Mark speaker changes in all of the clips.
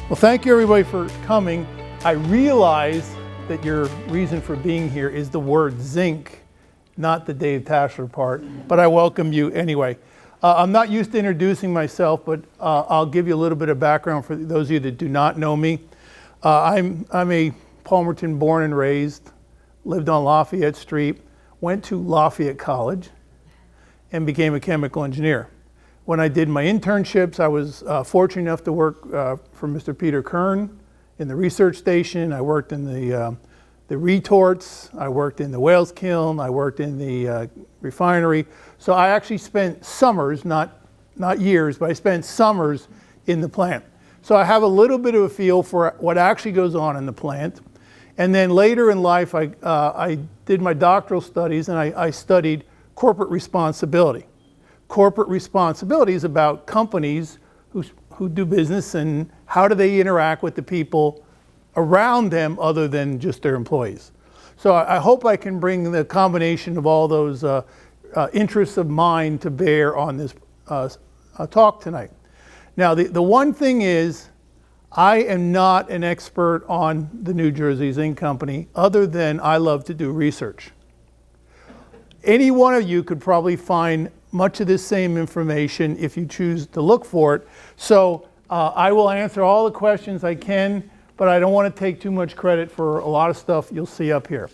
Speaker 1: Well, thank you everybody for coming. I realize that your reason for being here is the word zinc, not the Dave Tashler part, but I welcome you anyway. I'm not used to introducing myself, but I'll give you a little bit of background for those of you that do not know me. I'm a Palmerton born and raised, lived on Lafayette Street, went to Lafayette College, and became a chemical engineer. When I did my internships, I was fortunate enough to work for Mr. Peter Kern in the research station. I worked in the retorts, I worked in the Wales kiln, I worked in the refinery. So I actually spent summers, not years, but I spent summers in the plant. So I have a little bit of a feel for what actually goes on in the plant. And then later in life, I did my doctoral studies and I studied corporate responsibility. Corporate responsibility is about companies who do business and how do they interact with the people around them other than just their employees. So I hope I can bring the combination of all those interests of mine to bear on this talk tonight. Now the one thing is, I am not an expert on the New Jersey Zinc Company other than I love to do research. Any one of you could probably find much of this same information if you choose to look for it. So I will answer all the questions I can, but I don't want to take too much credit for a lot of stuff you'll see up here.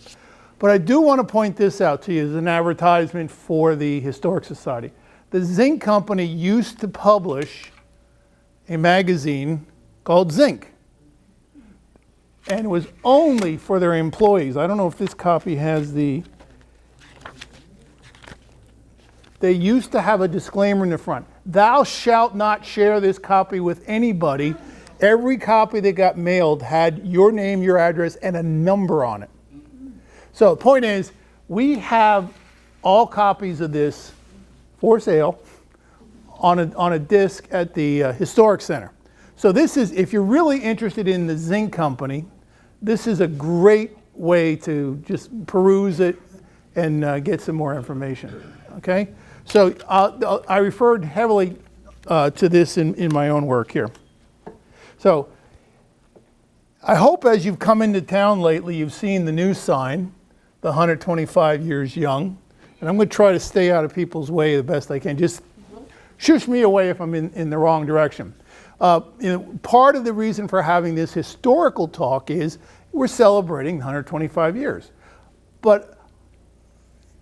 Speaker 1: But I do want to point this out to you as an advertisement for the Historic Society. The Zinc Company used to publish a magazine called Zinc. And it was only for their employees. I don't know if this copy has the... They used to have a disclaimer in the front. Thou shalt not share this copy with anybody. Every copy that got mailed had your name, your address, and a number on it. So the point is, we have all copies of this for sale on a disc at the Historic Center. So this is, if you're really interested in the Zinc Company, this is a great way to just peruse it and get some more information, okay? So I referred heavily to this in my own work here. So I hope as you've come into town lately, you've seen the new sign, the 125 years young. And I'm going to try to stay out of people's way the best I can. Just shush me away if I'm in the wrong direction. Part of the reason for having this historical talk is we're celebrating 125 years. But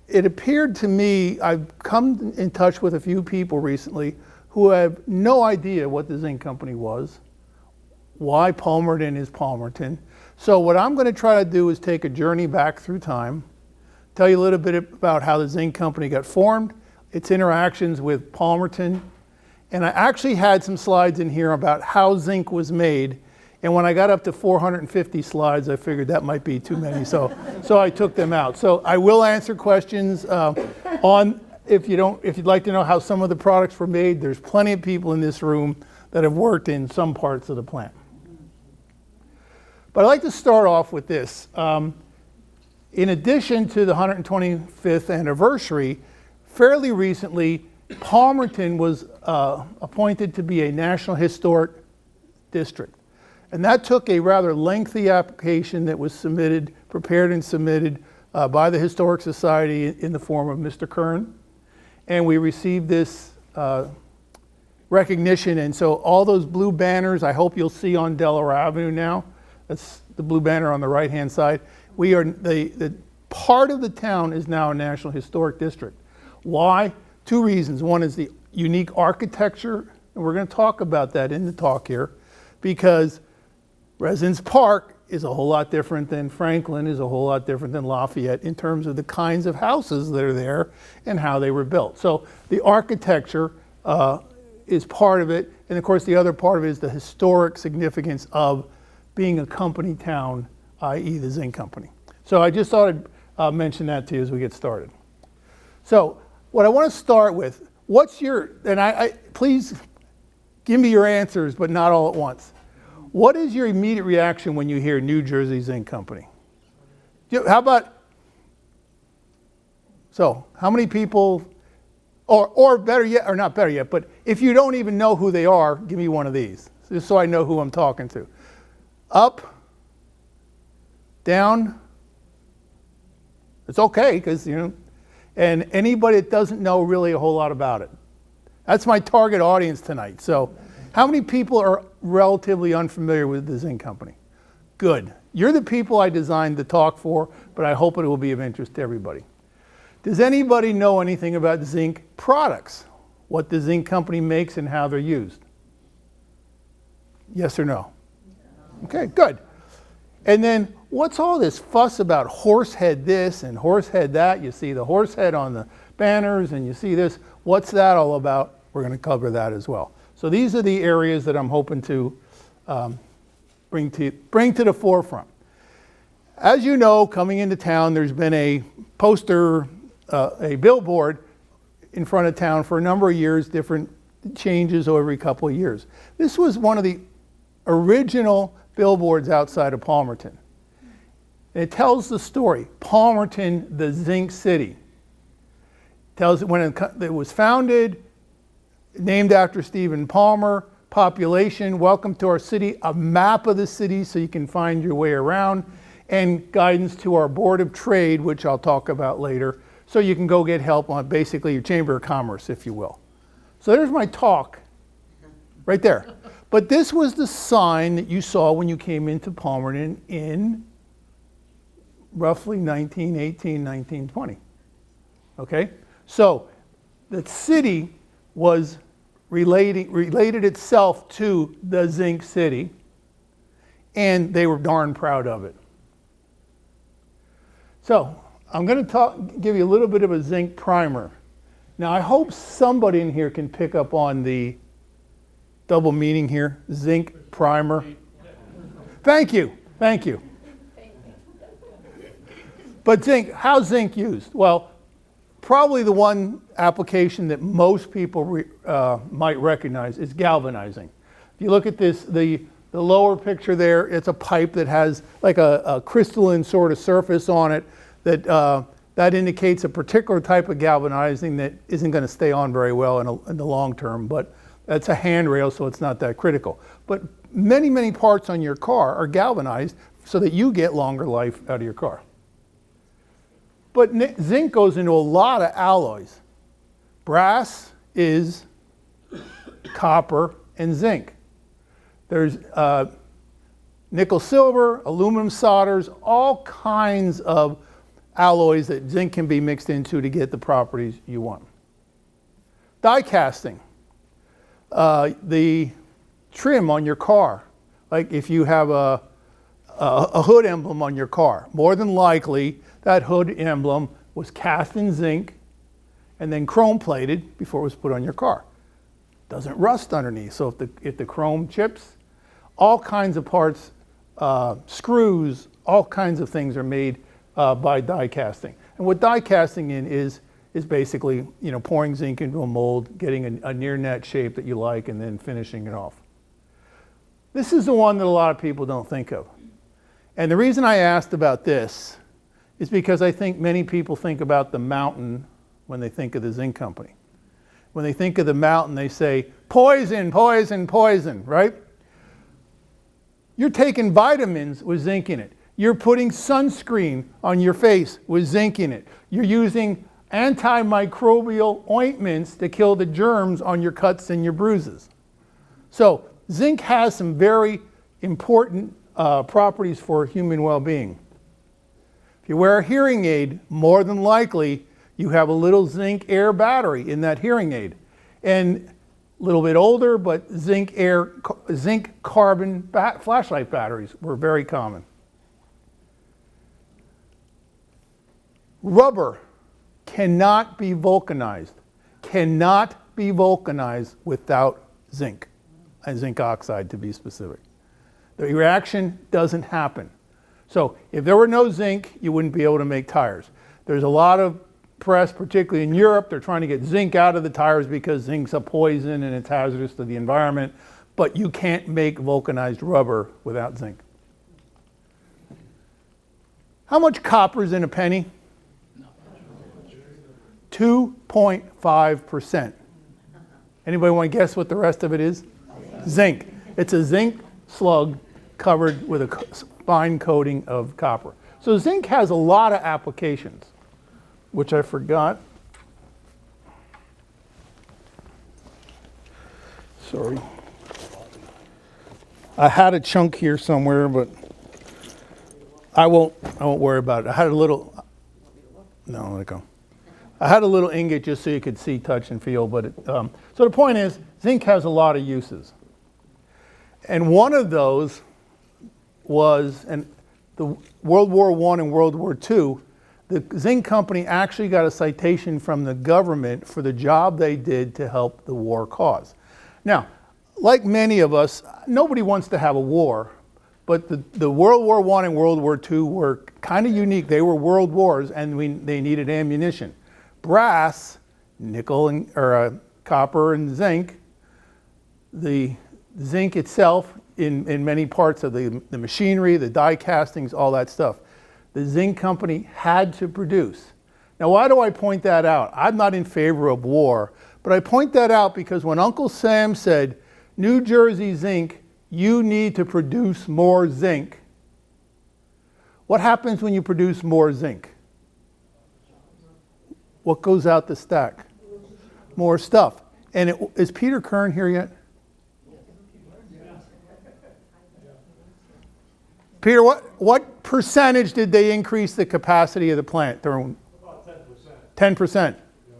Speaker 1: it appeared to me, I've come in touch with a few people recently who have no idea what the Zinc Company was, why Palmerton is Palmerton. So what I'm going to try to do is take a journey back through time, tell you a little bit about how the Zinc Company got formed, its interactions with Palmerton, and I actually had some slides in here about how zinc was made. And when I got up to 450 slides, I figured that might be too many, so I took them out. So I will answer questions on, if you'd like to know how some of the products were made, there's plenty of people in this room that have worked in some parts of the plant. But I'd like to start off with this. In addition to the 125th anniversary, fairly recently, Palmerton was appointed to be a National Historic District. And that took a rather lengthy application that was prepared and submitted by the Historic Society in the form of Mr. Kern. And we received this recognition. And so all those blue banners, I hope you'll see on Delaware Avenue now. That's the blue banner on the right-hand side. We are, the part of the town is now a National Historic District. Why? Two reasons. One is the unique architecture, and we're going to talk about that in the talk here, because Residence Park is a whole lot different than Franklin, is a whole lot different than Lafayette in terms of the kinds of houses that are there and how they were built. So the architecture is part of it, and of course the other part of it is the historic significance of being a company town, i.e. the Zinc Company. So I just thought I'd mention that to you as we get started. So what I want to start with, please give me your answers, but not all at once. What is your immediate reaction when you hear New Jersey Zinc Company? How about, so how many people, or better yet, or not better yet, but if you don't even know who they are, give me one of these. just so I know who I'm talking to. Up, down. It's okay, because, and anybody that doesn't know really a whole lot about it. That's my target audience tonight. So how many people are relatively unfamiliar with the Zinc company? Good. You're the people I designed the talk for, but I hope it will be of interest to everybody. Does anybody know anything about Zinc products? What the Zinc company makes and how they're used? Yes or no? Okay, good. And then what's all this fuss about horsehead this and horsehead that? You see the horsehead on the banners and you see this. What's that all about? We're going to cover that as well. So these are the areas that I'm hoping to bring to the forefront. As you know, coming into town, there's been a poster, a billboard in front of town for a number of years, different changes every couple of years. This was one of the original billboards outside of Palmerton. And it tells the story, Palmerton, the Zinc City. It tells when it was founded, named after Stephen Palmer, population, welcome to our city, a map of the city so you can find your way around, and guidance to our Board of Trade, which I'll talk about later, so you can go get help on basically your Chamber of Commerce, if you will. So there's my talk, right there. But this was the sign that you saw when you came into Palmerton in roughly 1918, 1920. Okay? So the city was related itself to the Zinc City, and they were darn proud of it. So I'm going to give you a little bit of a Zinc primer. Now I hope somebody in here can pick up on the double meaning here, Zinc primer. Thank you, thank you. But Zinc, how's Zinc used? Well, probably the one application that most people might recognize is galvanizing. If you look at this, the lower picture there, it's a pipe that has like a crystalline sort of surface on it that indicates a particular type of galvanizing that isn't going to stay on very well in the long term, but that's a handrail, so it's not that critical. But many, many parts on your car are galvanized so that you get longer life out of your car. But zinc goes into a lot of alloys. Brass is copper and zinc. There's nickel silver, aluminum solders, all kinds of alloys that zinc can be mixed into to get the properties you want. Die casting. The trim on your car, like if you have a hood emblem on your car, more than likely that hood emblem was cast in zinc and then chrome plated before it was put on your car. Doesn't rust underneath, so if the chrome chips, all kinds of parts, screws, all kinds of things are made by die casting. And what die casting is basically, pouring zinc into a mold, getting a near net shape that you like, and then finishing it off. This is the one that a lot of people don't think of. And the reason I asked about this is because I think many people think about the mountain when they think of the zinc company. When they think of the mountain, they say, poison, poison, poison, right? You're taking vitamins with zinc in it. You're putting sunscreen on your face with zinc in it. You're using antimicrobial ointments to kill the germs on your cuts and your bruises. So zinc has some very important properties for human well-being. If you wear a hearing aid, more than likely you have a little zinc air battery in that hearing aid. And a little bit older, but zinc carbon flashlight batteries were very common. Rubber cannot be vulcanized without zinc, and zinc oxide to be specific. The reaction doesn't happen. So if there were no zinc, you wouldn't be able to make tires. There's a lot of press, particularly in Europe, they're trying to get zinc out of the tires because zinc's a poison and it's hazardous to the environment, but you can't make vulcanized rubber without zinc. How much copper is in a penny? 2.5%. Anybody want to guess what the rest of it is? Zinc. It's a zinc slug covered with a fine coating of copper. So zinc has a lot of applications, which I forgot. Sorry. I had a chunk here somewhere, but I won't worry about it. I had a little, no, let it go. I had a little ingot just so you could see, touch, and feel, but so the point is, zinc has a lot of uses. And one of those was, and the World War I and World War II, the zinc company actually got a citation from the government for the job they did to help the war cause. Now, like many of us, nobody wants to have a war, but the World War I and World War II were kind of unique. They were world wars, and they needed ammunition. Brass, nickel, or copper and zinc, the zinc itself in many parts of the machinery, the die castings, all that stuff, the zinc company had to produce. Now, why do I point that out? I'm not in favor of war, but I point that out because when Uncle Sam said, New Jersey Zinc, you need to produce more zinc, what happens when you produce more zinc? What goes out the stack? More stuff. And is Peter Kern here yet? Peter, what percentage did they increase the capacity of the plant?
Speaker 2: About 10%.
Speaker 1: 10%. Yeah.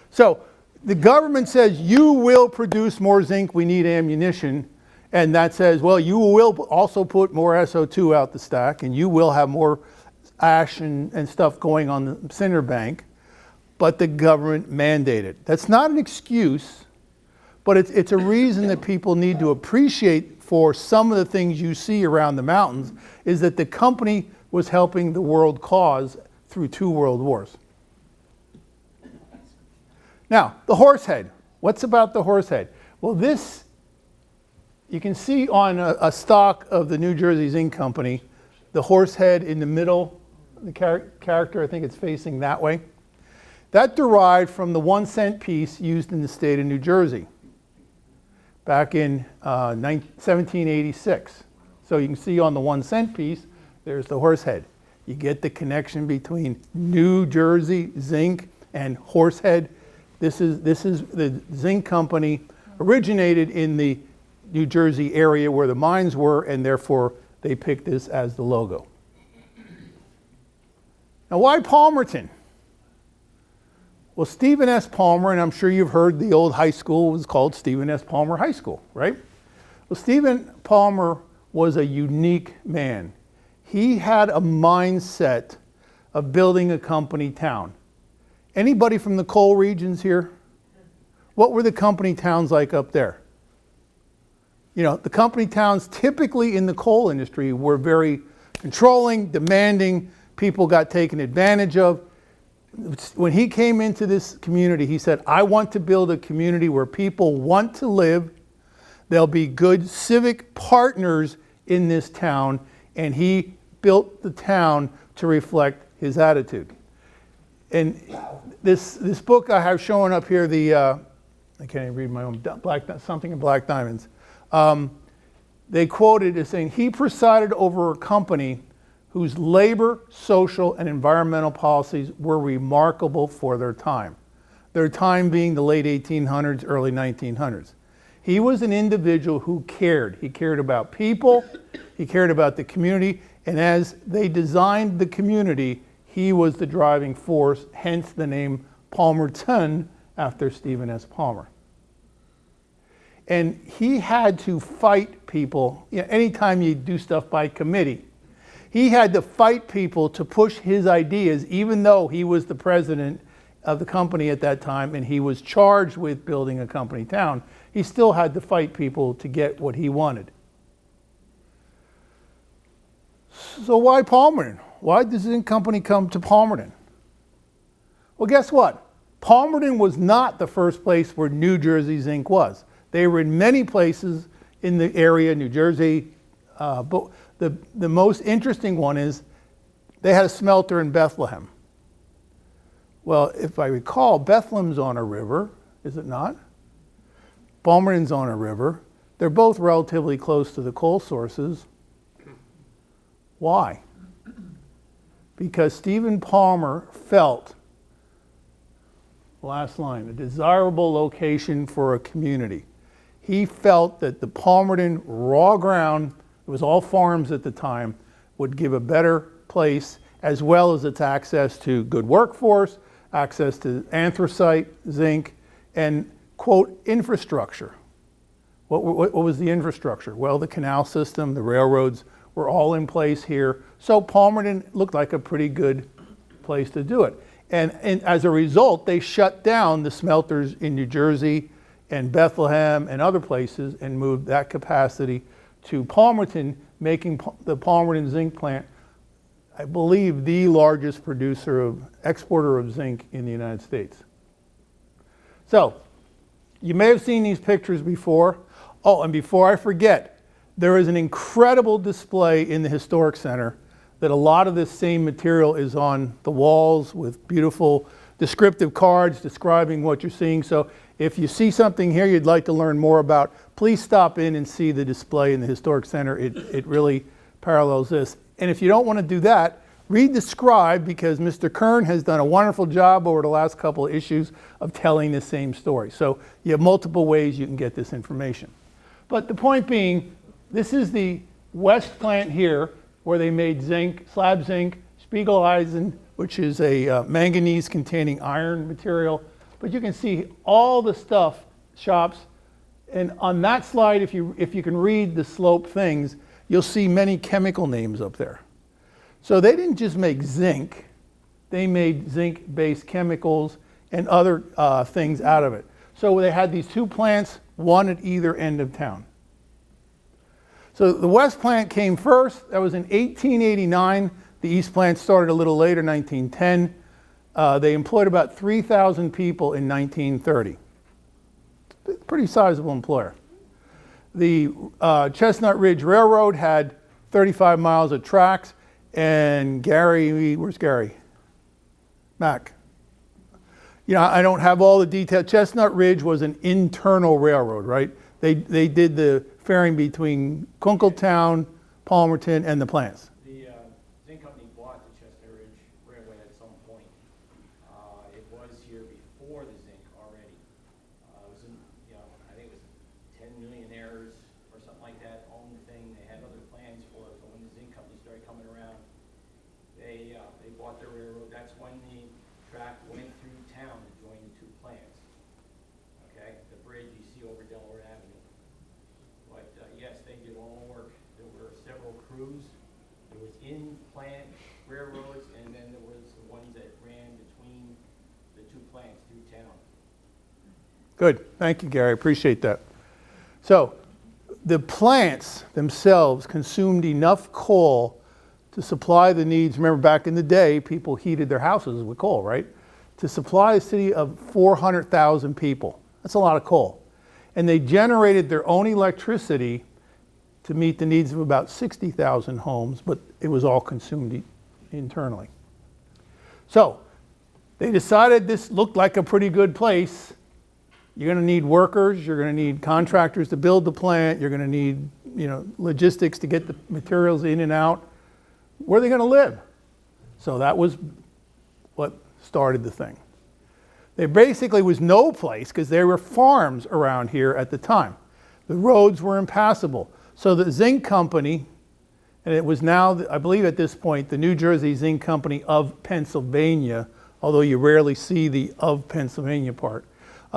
Speaker 1: So the government says, you will produce more zinc, we need ammunition. And that says, well, you will also put more SO2 out the stack, and you will have more ash and stuff going on the cinder bank. But the government mandated. That's not an excuse, but it's a reason that people need to appreciate for some of the things you see around the mountains is that the company was helping the world cause through 2 world wars. Now, the horse head. What's about the horse head? Well, this, you can see on a stock of the New Jersey Zinc Company, the horse head in the middle, the character, I think it's facing that way. That derived from the 1-cent piece used in the state of New Jersey back in 1786. So you can see on the 1-cent piece, there's the horse head. You get the connection between New Jersey Zinc and horse head. This is the Zinc Company originated in the New Jersey area where the mines were, and therefore they picked this as the logo. Now, why Palmerton? Well, Stephen S. Palmer, and I'm sure you've heard the old high school was called Stephen S. Palmer High School, right? Well, Stephen Palmer was a unique man. He had a mindset of building a company town. Anybody from the coal regions here? What were the company towns like up there? You know, the company towns typically in the coal industry were very controlling, demanding, people got taken advantage of. When he came into this community, he said, I want to build a community where people want to live, there'll be good civic partners in this town, and he built the town to reflect his attitude. And this book I have showing up here, I can't even read my own, something in Black Diamonds. They quoted as saying, he presided over a company whose labor, social, and environmental policies were remarkable for their time. Their time being the late 1800s, early 1900s. He was an individual who cared. He cared about people, he cared about the community, and as they designed the community, he was the driving force, hence the name Palmerton after Stephen S. Palmer. And he had to fight people. You know, anytime you do stuff by committee, he had to fight people to push his ideas, even though he was the president of the company at that time and he was charged with building a company town. He still had to fight people to get what he wanted. So why Palmerton? Why did the Zinc Company come to Palmerton? Well, guess what? Palmerton was not the first place where New Jersey Zinc was. They were in many places in the area, New Jersey, but the most interesting one is they had a smelter in Bethlehem. Well, if I recall, Bethlehem's on a river, is it not? Palmerton's on a river. They're both relatively close to the coal sources. Why? Because Stephen Palmer felt, last line, a desirable location for a community. He felt that the Palmerton raw ground, it was all farms at the time, would give a better place, as well as its access to good workforce, access to anthracite, zinc, and, quote, infrastructure. What was the infrastructure? Well, the canal system, the railroads were all in place here. So Palmerton looked like a pretty good place to do it. And as a result, they shut down the smelters in New Jersey and Bethlehem and other places and moved that capacity to Palmerton, making the Palmerton zinc plant, I believe, the largest exporter of zinc in the United States. So, you may have seen these pictures before. Oh, and before I forget, there is an incredible display in the Historic Center that a lot of this same material is on the walls with beautiful descriptive cards describing what you're seeing. So if you see something here you'd like to learn more about, please stop in and see the display in the Historic Center. It really parallels this. And if you don't want to do that, read the Scribe, because Mr. Kern has done a wonderful job over the last couple of issues of telling the same story. So you have multiple ways you can get this information. But the point being, this is the west plant here where they made zinc, slab zinc, Spiegeleisen, which is a manganese-containing iron material. But you can see all the stuff, shops, and on that slide, if you can read the slope things, you'll see many chemical names up there. So they didn't just make zinc, they made zinc-based chemicals and other things out of it. So they had these two plants, one at either end of town. So the west plant came first. That was in 1889. The east plant started a little later, 1910. They employed about 3,000 people in 1930. Pretty sizable employer. The Chestnut Ridge Railroad had 35 miles of tracks, and Gary, where's Gary? Mac. You know, I don't have all the detail. Chestnut Ridge was an internal railroad, right? They did the ferrying between Kunkletown, Palmerton, and the plants.
Speaker 3: The Zinc Company bought the Chestnut Ridge Railway at some point. It was here before the zinc already. It was in, I think it was 10 millionaires or something like that owned the thing. They had other plans for it, but when the Zinc Company started coming around, they bought the railroad. That's when the track went through town to join the two plants. Okay, the bridge you see over Delaware Avenue. But yes, they did all the work. There were several crews. There was in-plant railroads, and then there was the ones that ran between the two plants through town.
Speaker 1: Good. Thank you, Gary. I appreciate that. So the plants themselves consumed enough coal to supply the needs. Remember, back in the day, people heated their houses with coal, right? To supply a city of 400,000 people. That's a lot of coal. And they generated their own electricity to meet the needs of about 60,000 homes, but it was all consumed internally. So they decided this looked like a pretty good place. You're going to need workers, you're going to need contractors to build the plant, you're going to need, logistics to get the materials in and out. Where are they going to live? So that was what started the thing. There basically was no place, because there were farms around here at the time. The roads were impassable. So the Zinc Company, and it was now, I believe at this point, the New Jersey Zinc Company of Pennsylvania, although you rarely see the of Pennsylvania part.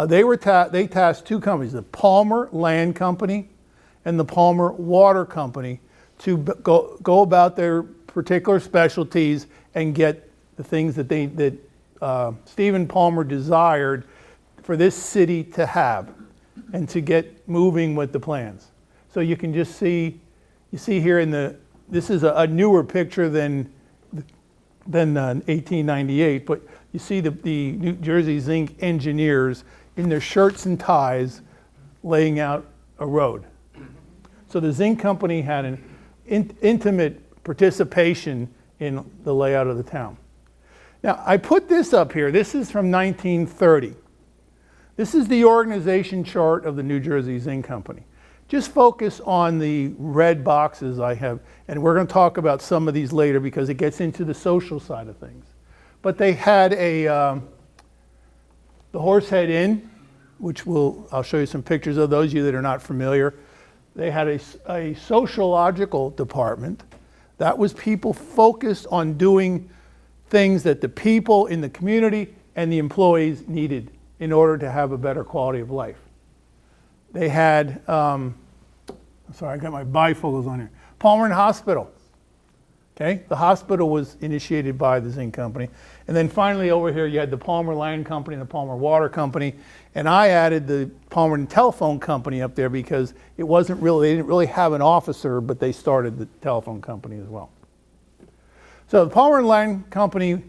Speaker 1: They tasked two companies, the Palmer Land Company and the Palmer Water Company, to go about their particular specialties and get the things that Stephen Palmer desired for this city to have and to get moving with the plans. So you can just see, you see here this is a newer picture than 1898, but you see the New Jersey Zinc engineers in their shirts and ties laying out a road. So the Zinc Company had an intimate participation in the layout of the town. Now, I put this up here. This is from 1930. This is the organization chart of the New Jersey Zinc Company. just focus on the red boxes I have, and we're going to talk about some of these later because it gets into the social side of things. But they had the Horsehead Inn, which I'll show you some pictures of those of you that are not familiar. They had a sociological department. That was people focused on doing things that the people in the community and the employees needed in order to have a better quality of life. They had, sorry, I got my bifocals on here. Palmerton Hospital. Okay, the hospital was initiated by the Zinc Company. And then finally over here you had the Palmer Land Company and the Palmer Water Company. And I added the Palmerton Telephone Company up there because it wasn't really, they didn't really have an officer, but they started the telephone company as well. So the Palmer Land Company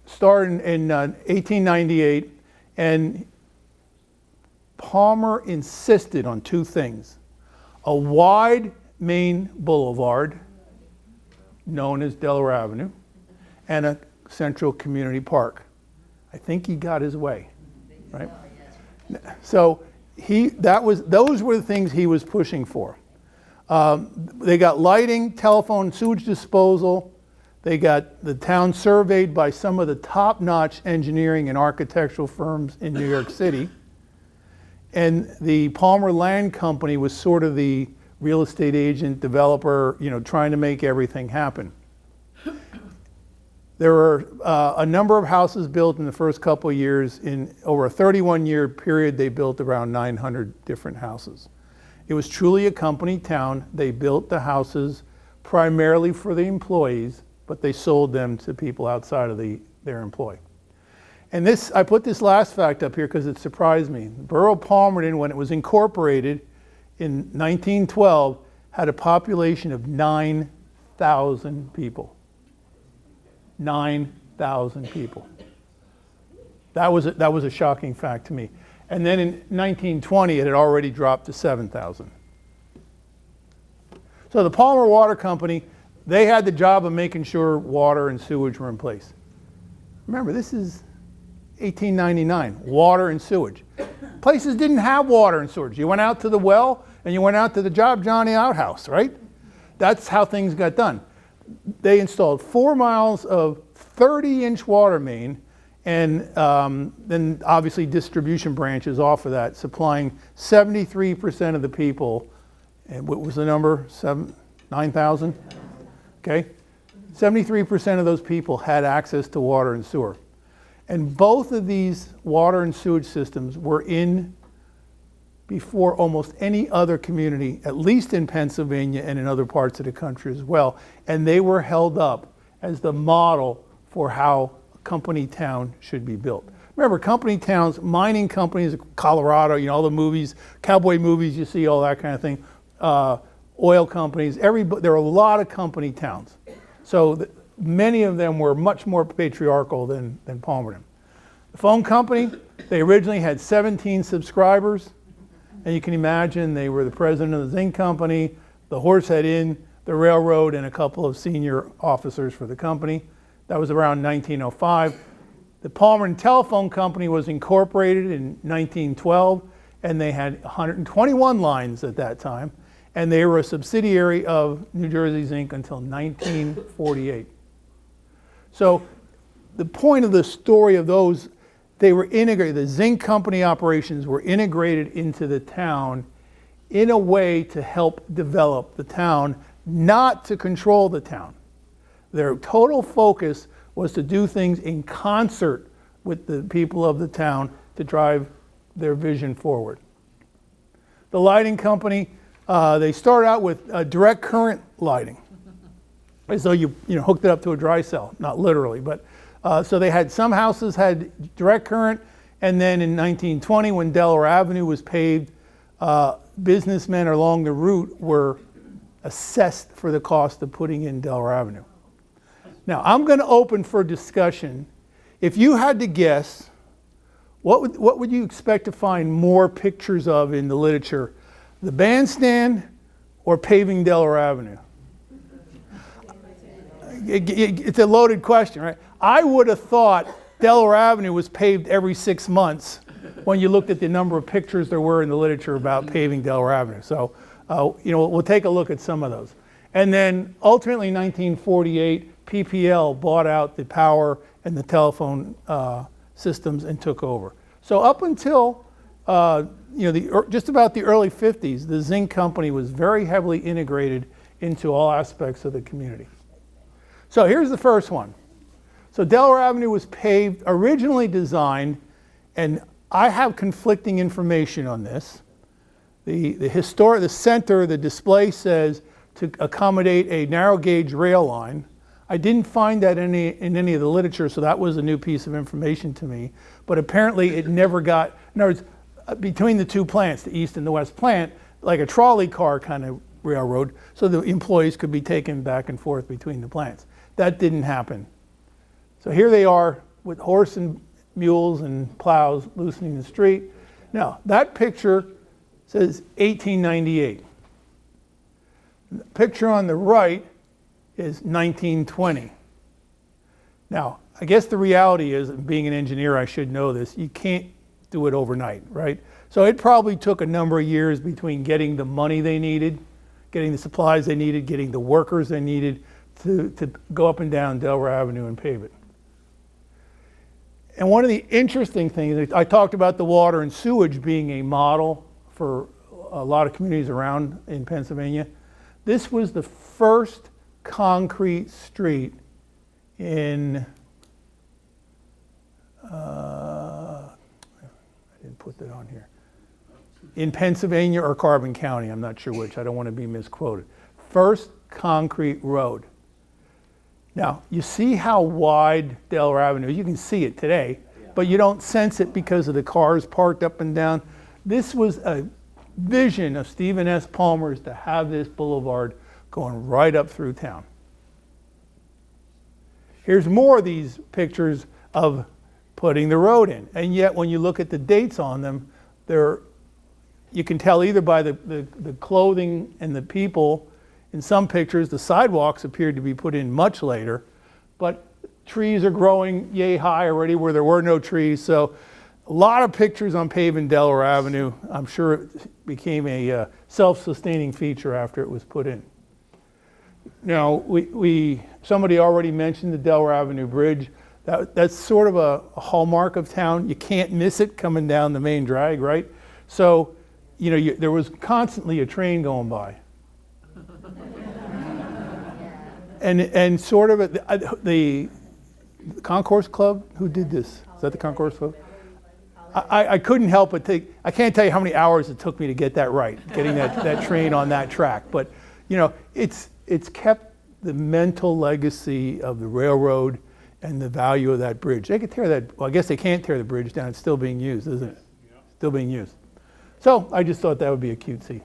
Speaker 1: started in 1898, and Palmer insisted on two things: a wide main boulevard, known as Delaware Avenue, and a central community park. I think he got his way, right? So those were the things he was pushing for. They got lighting, telephone, sewage disposal. They got the town surveyed by some of the top-notch engineering and architectural firms in New York City. And the Palmer Land Company was sort of the real estate agent, developer, trying to make everything happen. There were a number of houses built in the first couple of years. In over a 31-year period, they built around 900 different houses. It was truly a company town. They built the houses primarily for the employees, but they sold them to people outside of their employ. And I put this last fact up here because it surprised me. The Borough of Palmerton, when it was incorporated in 1912, had a population of 9,000 people. 9,000 people. That was a shocking fact to me. And then in 1920, it had already dropped to 7,000. So the Palmer Water Company, they had the job of making sure water and sewage were in place. Remember, this is 1899, water and sewage. Places didn't have water and sewage. You went out to the well and you went out to the Job Johnny outhouse, right? That's how things got done. They installed 4 miles of 30-inch water main, and then obviously distribution branches off of that, supplying 73% of the people. And what was the number? 9,000? Okay. 73% of those people had access to water and sewer. And both of these water and sewage systems were in before almost any other community, at least in Pennsylvania and in other parts of the country as well. And they were held up as the model for how a company town should be built. Remember, company towns, mining companies, Colorado, all the movies, cowboy movies, you see all that kind of thing, oil companies, there are a lot of company towns. So many of them were much more patriarchal than Palmerton. The phone company, they originally had 17 subscribers. And you can imagine they were the president of the Zinc Company, the Horsehead Inn, the railroad, and a couple of senior officers for the company. That was around 1905. The Palmerton Telephone Company was incorporated in 1912, and they had 121 lines at that time. And they were a subsidiary of New Jersey Zinc until 1948. So the point of the story of those, they were integrated, the Zinc Company operations were integrated into the town in a way to help develop the town, not to control the town. Their total focus was to do things in concert with the people of the town to drive their vision forward. The lighting company, they started out with direct current lighting, as though you hooked it up to a dry cell, not literally, but so they had some houses had direct current, and then in 1920, when Delaware Avenue was paved, businessmen along the route were assessed for the cost of putting in Delaware Avenue. Now, I'm going to open for discussion. If you had to guess, what would you expect to find more pictures of in the literature? The bandstand or paving Delaware Avenue? It's a loaded question, right? I would have thought Delaware Avenue was paved every 6 months when you looked at the number of pictures there were in the literature about paving Delaware Avenue. So, we'll take a look at some of those. And then ultimately in 1948, PPL bought out the power and the telephone systems and took over. So up until just about the early 50s, the Zinc company was very heavily integrated into all aspects of the community. So here's the first one. So Delaware Avenue was paved, originally designed, and I have conflicting information on this. The center, the display says to accommodate a narrow gauge rail line. I didn't find that in any of the literature, so that was a new piece of information to me. But apparently it never got, in other words, between the two plants, the east and the west plant, like a trolley car kind of railroad, so the employees could be taken back and forth between the plants. That didn't happen. So here they are with horse and mules and plows loosening the street. Now, that picture says 1898. The picture on the right is 1920. Now, I guess the reality is, being an engineer, I should know this, you can't do it overnight, right? So it probably took a number of years between getting the money they needed, getting the supplies they needed, getting the workers they needed to go up and down Delaware Avenue and pave it. And one of the interesting things, I talked about the water and sewage being a model for a lot of communities around in Pennsylvania. This was the first concrete street in, I didn't put that on here, in Pennsylvania or Carbon County, I'm not sure which, I don't want to be misquoted. First concrete road. Now, you see how wide Delaware Avenue is. You can see it today, but you don't sense it because of the cars parked up and down. This was a vision of Stephen S. Palmer's to have this boulevard going right up through town. Here's more of these pictures of putting the road in. And yet, when you look at the dates on them, you can tell either by the clothing and the people. In some pictures, the sidewalks appeared to be put in much later, but trees are growing yay high already where there were no trees. So a lot of pictures on paving Delaware Avenue. I'm sure it became a self-sustaining feature after it was put in. Now, somebody already mentioned the Delaware Avenue Bridge. That's sort of a hallmark of town. You can't miss it coming down the main drag, right? So, there was constantly a train going by. And sort of the Concourse Club, who did this? Is that the Concourse Club? I couldn't help but I can't tell you how many hours it took me to get that right, getting that train on that track. But, it's kept the mental legacy of the railroad and the value of that bridge. They could tear that, well, I guess they can't tear the bridge down. It's still being used, isn't it? Yeah. Still being used. So I just thought that would be a cutesy.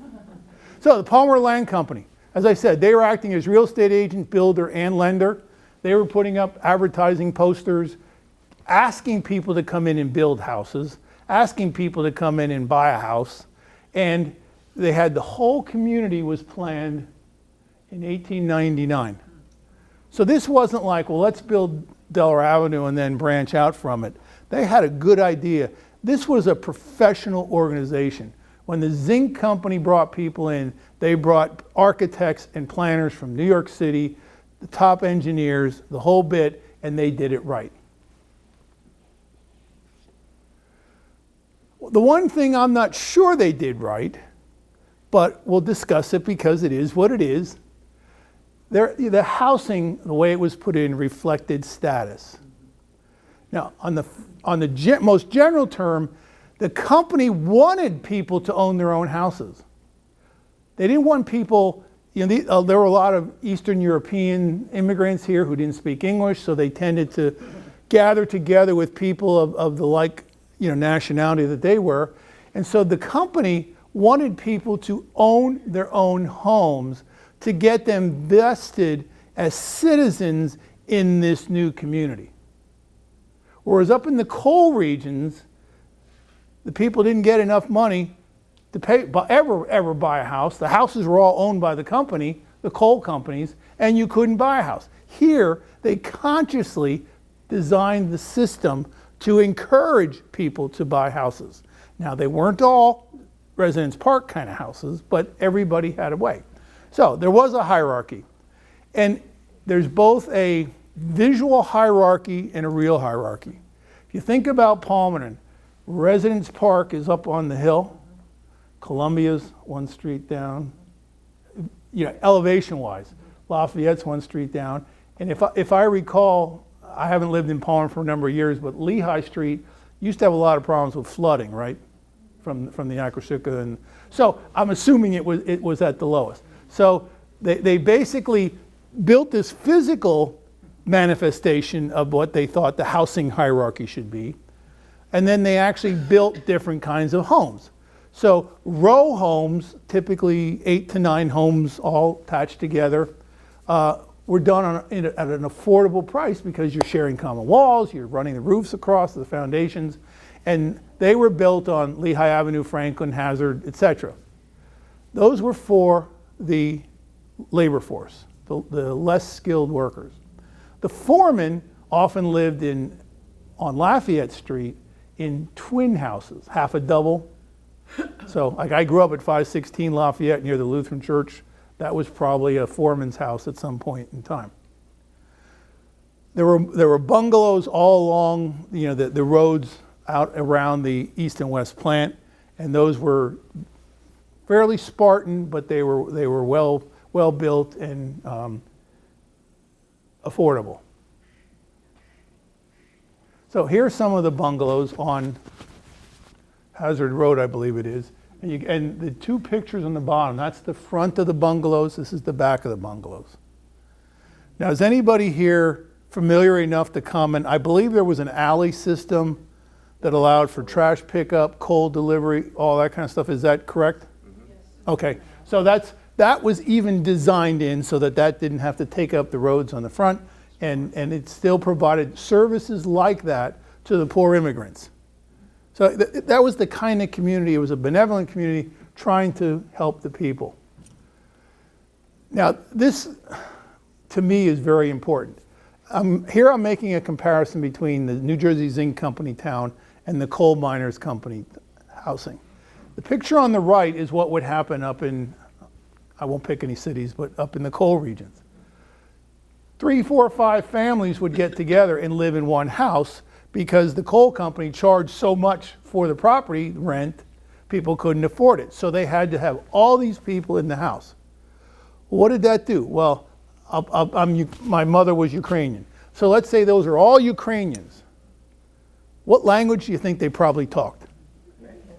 Speaker 1: So the Palmer Land Company. As I said, they were acting as real estate agent, builder, and lender. They were putting up advertising posters, asking people to come in and build houses, asking people to come in and buy a house. And they had the whole community was planned in 1899. So this wasn't like, well, let's build Delaware Avenue and then branch out from it. They had a good idea. This was a professional organization. When the Zinc company brought people in, they brought architects and planners from New York City, the top engineers, the whole bit, and they did it right. The one thing I'm not sure they did right, but we'll discuss it because it is what it is. The housing, the way it was put in, reflected status. Now, on the most general term, the company wanted people to own their own houses. They didn't want people, there were a lot of Eastern European immigrants here who didn't speak English, so they tended to gather together with people of the like, nationality that they were. And so the company wanted people to own their own homes to get them vested as citizens in this new community. Whereas up in the coal regions, the people didn't get enough money to pay, ever buy a house. The houses were all owned by the company, the coal companies, and you couldn't buy a house. Here, they consciously designed the system to encourage people to buy houses. Now, they weren't all Residence Park kind of houses, but everybody had a way. So there was a hierarchy. And there's both a visual hierarchy and a real hierarchy. If you think about Palmerton, Residence Park is up on the hill. Columbia's one street down. Elevation-wise, Lafayette's one street down. And if I recall, I haven't lived in Palmerton for a number of years, but Lehigh Street used to have a lot of problems with flooding, right? From the Akwesasne, and so I'm assuming it was at the lowest. So they basically built this physical manifestation of what they thought the housing hierarchy should be, and then they actually built different kinds of homes. So row homes, typically 8 to 9 homes all attached together, were done at an affordable price because you're sharing common walls, you're running the roofs across, the foundations, and they were built on Lehigh Avenue, Franklin, Hazard, etc. Those were for the labor force, the less skilled workers. The foremen often lived on Lafayette Street in twin houses, half a double. So like I grew up at 516 Lafayette near the Lutheran Church. That was probably a foreman's house at some point in time. There were bungalows all along the roads out around the east and west plant, and those were fairly Spartan, but they were well built and affordable. So here's some of the bungalows on Hazard Road, I believe it is. And the two pictures on the bottom, that's the front of the bungalows, this is the back of the bungalows. Now, is anybody here familiar enough to comment? I believe there was an alley system that allowed for trash pickup, coal delivery, all that kind of stuff. Is that correct? Mm-hmm. Yes. Okay, so that was even designed in so that didn't have to take up the roads on the front, and it still provided services like that to the poor immigrants. So that was the kind of community. It was a benevolent community trying to help the people. Now, this, to me, is very important. Here I'm making a comparison between the New Jersey Zinc Company town and the Coal Miners Company housing. The picture on the right is what would happen up in, I won't pick any cities, but up in the coal regions. 3, 4, 5 families would get together and live in one house because the coal company charged so much for the property rent, people couldn't afford it. So they had to have all these people in the house. What did that do? Well, my mother was Ukrainian. So let's say those are all Ukrainians. What language do you think they probably talked?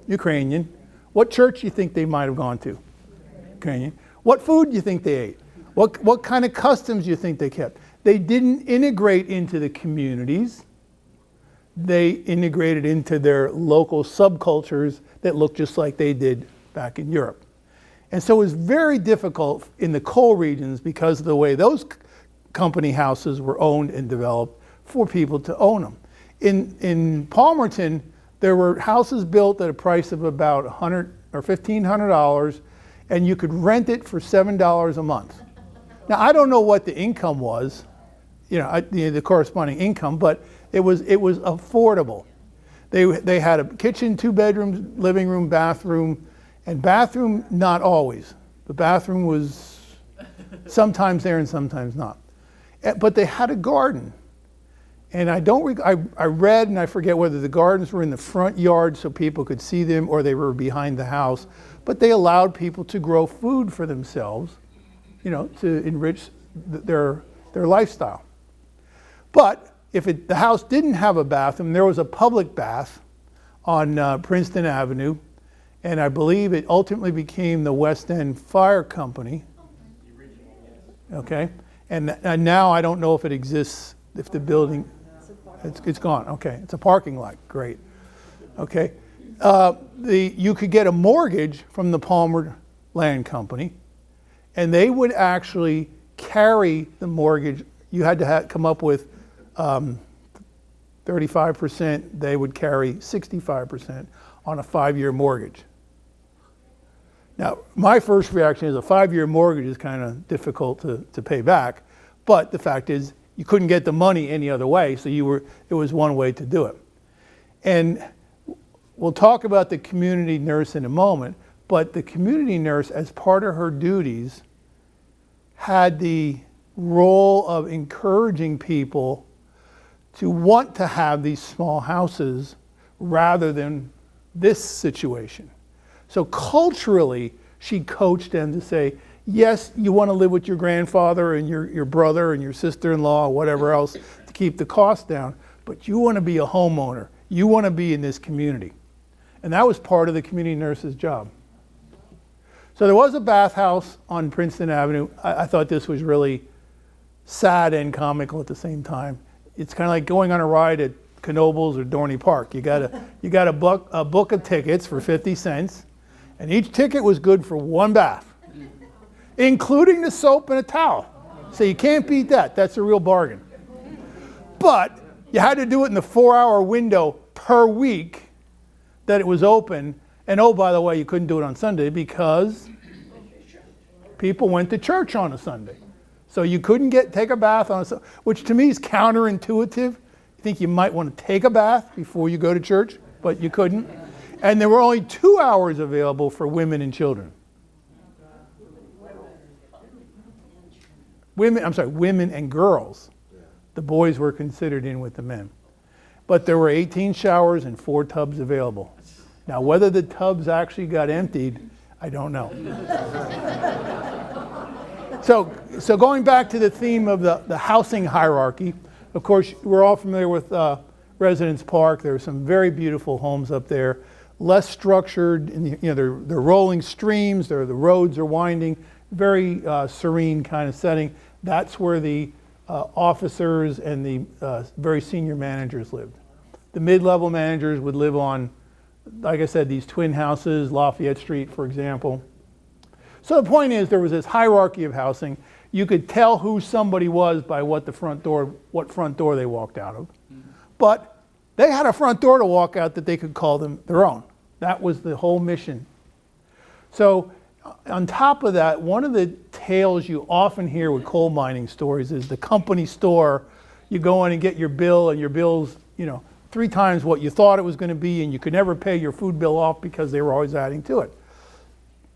Speaker 1: Ukrainian. What church do you think they might have gone to? Ukrainian. What food do you think they ate? What kind of customs do you think they kept? They didn't integrate into the communities. They integrated into their local subcultures that looked just like they did back in Europe. And so it was very difficult in the coal regions because of the way those company houses were owned and developed for people to own them. In Palmerton, there were houses built at a price of about $100 or $1,500, and you could rent it for $7 a month. Now, I don't know what the income was, the corresponding income, but it was affordable. They had a kitchen, 2 bedrooms, living room, bathroom, and bathroom not always. The bathroom was sometimes there and sometimes not. But they had a garden. And I read, and I forget whether the gardens were in the front yard so people could see them or they were behind the house, but they allowed people to grow food for themselves, to enrich their lifestyle. But if the house didn't have a bathroom, there was a public bath on Princeton Avenue, and I believe it ultimately became the West End Fire Company.
Speaker 3: The original, yes.
Speaker 1: Okay, and now I don't know if it exists, if the building, it's gone. Okay, it's a parking lot. Great. Okay, you could get a mortgage from the Palmer Land Company, and they would actually carry the mortgage. You had to come up with 35%. They would carry 65% on a 5-year mortgage. Now, my first reaction is a 5-year mortgage is kind of difficult to pay back, but the fact is you couldn't get the money any other way, so it was one way to do it. And we'll talk about the community nurse in a moment, but the community nurse, as part of her duties, had the role of encouraging people to want to have these small houses rather than this situation. So culturally, she coached them to say, yes, you want to live with your grandfather and your brother and your sister-in-law or whatever else to keep the cost down, but you want to be a homeowner. You want to be in this community. And that was part of the community nurse's job. So there was a bathhouse on Princeton Avenue. I thought this was really sad and comical at the same time. It's kind of like going on a ride at Knoebels or Dorney Park. You got a book of tickets for 50 cents, and each ticket was good for one bath, including the soap and a towel. So you can't beat that. That's a real bargain. But you had to do it in the 4-hour window per week that it was open. And oh, by the way, you couldn't do it on Sunday because people went to church on a Sunday. So you couldn't take a bath on a Sunday, which to me is counterintuitive. You think you might want to take a bath before you go to church, but you couldn't. And there were only 2 hours available for women and children. Women and girls. The boys were considered in with the men. But there were 18 showers and 4 tubs available. Now, whether the tubs actually got emptied, I don't know. So going back to the theme of the housing hierarchy, of course, we're all familiar with Residence Park. There are some very beautiful homes up there, less structured. They're rolling streams. The roads are winding. Very serene kind of setting. That's where the officers and the very senior managers lived. The mid-level managers would live on, like I said, these twin houses, Lafayette Street, for example. So the point is, there was this hierarchy of housing. You could tell who somebody was by what front door they walked out of. But they had a front door to walk out that they could call them their own. That was the whole mission. So on top of that, one of the tales you often hear with coal mining stories is the company store. You go in and get your bill, and your bill's 3 times what you thought it was going to be, and you could never pay your food bill off because they were always adding to it.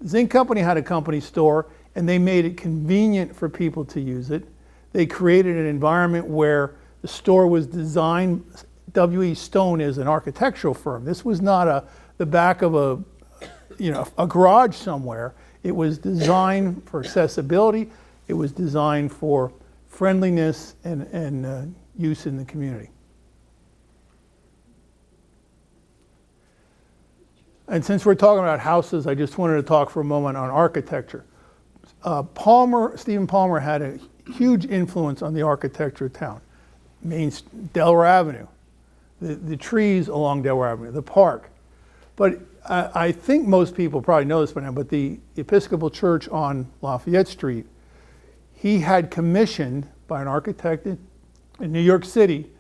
Speaker 1: Zinc Company had a company store, and they made it convenient for people to use it. They created an environment where the store was designed. W.E. Stone is an architectural firm. This was not the back of a garage somewhere. It was designed for accessibility. It was designed for friendliness and use in the community. And since we're talking about houses, I just wanted to talk for a moment on architecture. Stephen Palmer had a huge influence on the architecture of town. Delaware Avenue, the trees along Delaware Avenue, the park. But I think most people probably know this by now, but the Episcopal Church on Lafayette Street, he had commissioned by an architect in New York City,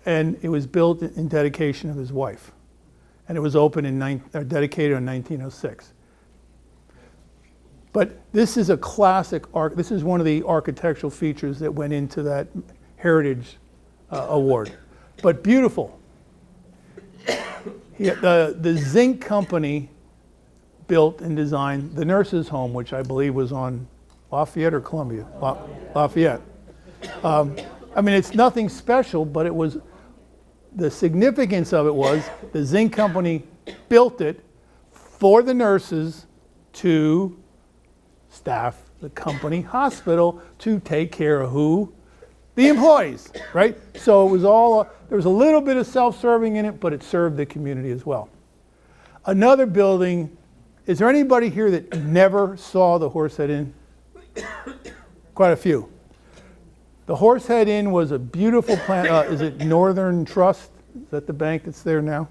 Speaker 1: and it was built in dedication of his wife. And it was opened dedicated in 1906. But this is a classic this is one of the architectural features that went into that Heritage Award. But beautiful. The Zinc Company built and designed the nurses' home, which I believe was on Lafayette or Columbia? Lafayette. It's nothing special, but it was. The significance of it was the Zinc Company built it for the nurses to staff the company hospital to take care of who? The employees, right? So it was there was a little bit of self-serving in it, but it served the community as well. Another building, is there anybody here that never saw the Horsehead Inn? Quite a few. The Horsehead Inn was a beautiful plant. Is it Northern Trust? Is that the bank that's there now?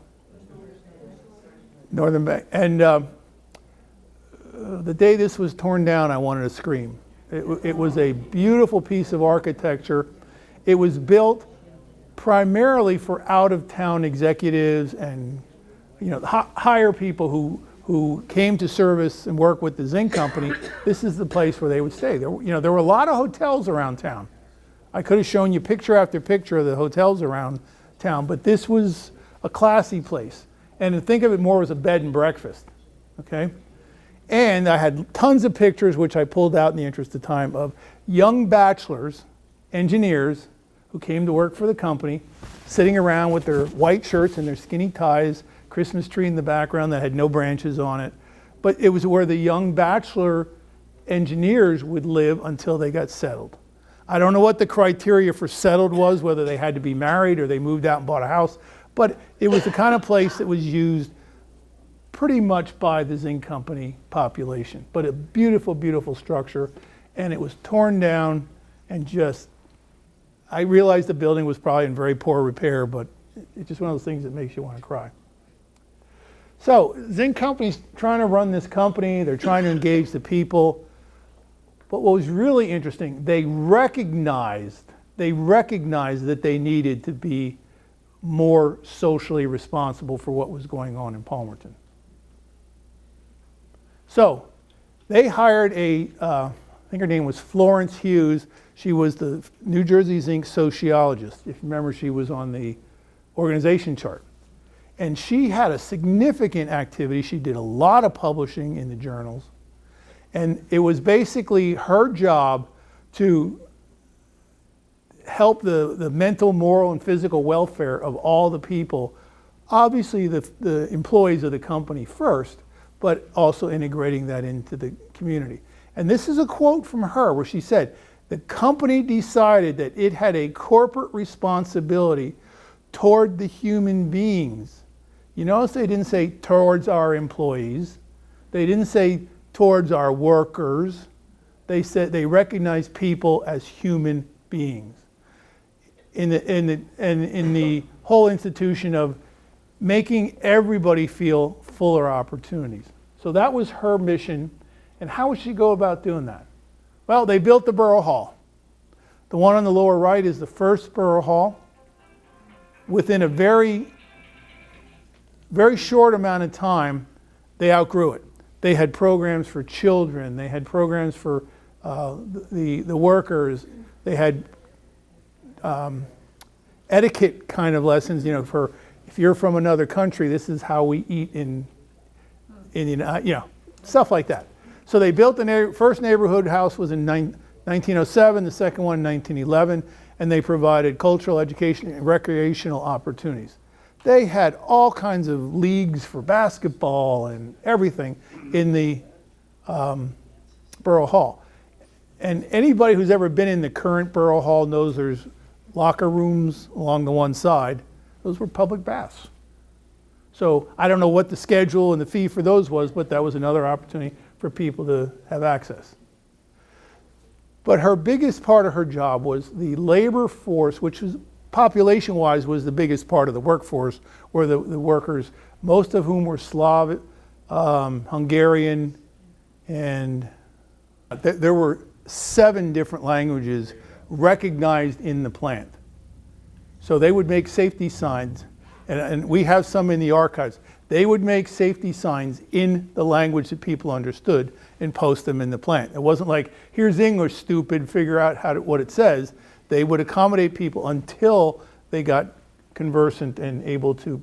Speaker 1: Northern Bank. And the day this was torn down, I wanted to scream. It was a beautiful piece of architecture. It was built primarily for out-of-town executives and hire people who came to service and work with the Zinc Company. This is the place where they would stay. There were a lot of hotels around town. I could have shown you picture after picture of the hotels around town, but this was a classy place. And to think of it more as a bed and breakfast, okay? And I had tons of pictures, which I pulled out in the interest of time, of young bachelors, engineers, who came to work for the company, sitting around with their white shirts and their skinny ties, Christmas tree in the background that had no branches on it. But it was where the young bachelor engineers would live until they got settled. I don't know what the criteria for settled was, whether they had to be married or they moved out and bought a house, but it was the kind of place that was used pretty much by the Zinc Company population. But a beautiful, beautiful structure, and it was torn down and just, I realized the building was probably in very poor repair, but it's just one of those things that makes you want to cry. So Zinc Company's trying to run this company, they're trying to engage the people, but what was really interesting, they recognized that they needed to be more socially responsible for what was going on in Palmerton. So they hired I think her name was Florence Hughes. She was the New Jersey Zinc sociologist. If you remember, she was on the organization chart. And she had a significant activity. She did a lot of publishing in the journals. And it was basically her job to help the mental, moral, and physical welfare of all the people. Obviously the employees of the company first, but also integrating that into the community. And this is a quote from her where she said, "The company decided that it had a corporate responsibility toward the human beings." You notice they didn't say towards our employees. They didn't say towards our workers. They said they recognized people as human beings. In the whole institution of making everybody feel fuller opportunities. So that was her mission. And how would she go about doing that? Well, they built the Borough Hall. The one on the lower right is the first Borough Hall. Within a very short amount of time, they outgrew it. They had programs for children. They had programs for the workers. They had etiquette kind of lessons, for if you're from another country, this is how we eat in stuff like that. So they built the first neighborhood house was in 1907, the second one in 1911, and they provided cultural, education, and recreational opportunities. They had all kinds of leagues for basketball and everything in the Borough Hall. And anybody who's ever been in the current Borough Hall knows there's locker rooms along the one side. Those were public baths. So I don't know what the schedule and the fee for those was, but that was another opportunity for people to have access. But her biggest part of her job was the labor force, which was population-wise was the biggest part of the workforce, were the workers, most of whom were Slav, Hungarian, and there were 7 different languages recognized in the plant. So they would make safety signs, and we have some in the archives. They would make safety signs in the language that people understood and post them in the plant. It wasn't like, here's English, stupid, figure out what it says. They would accommodate people until they got conversant and able to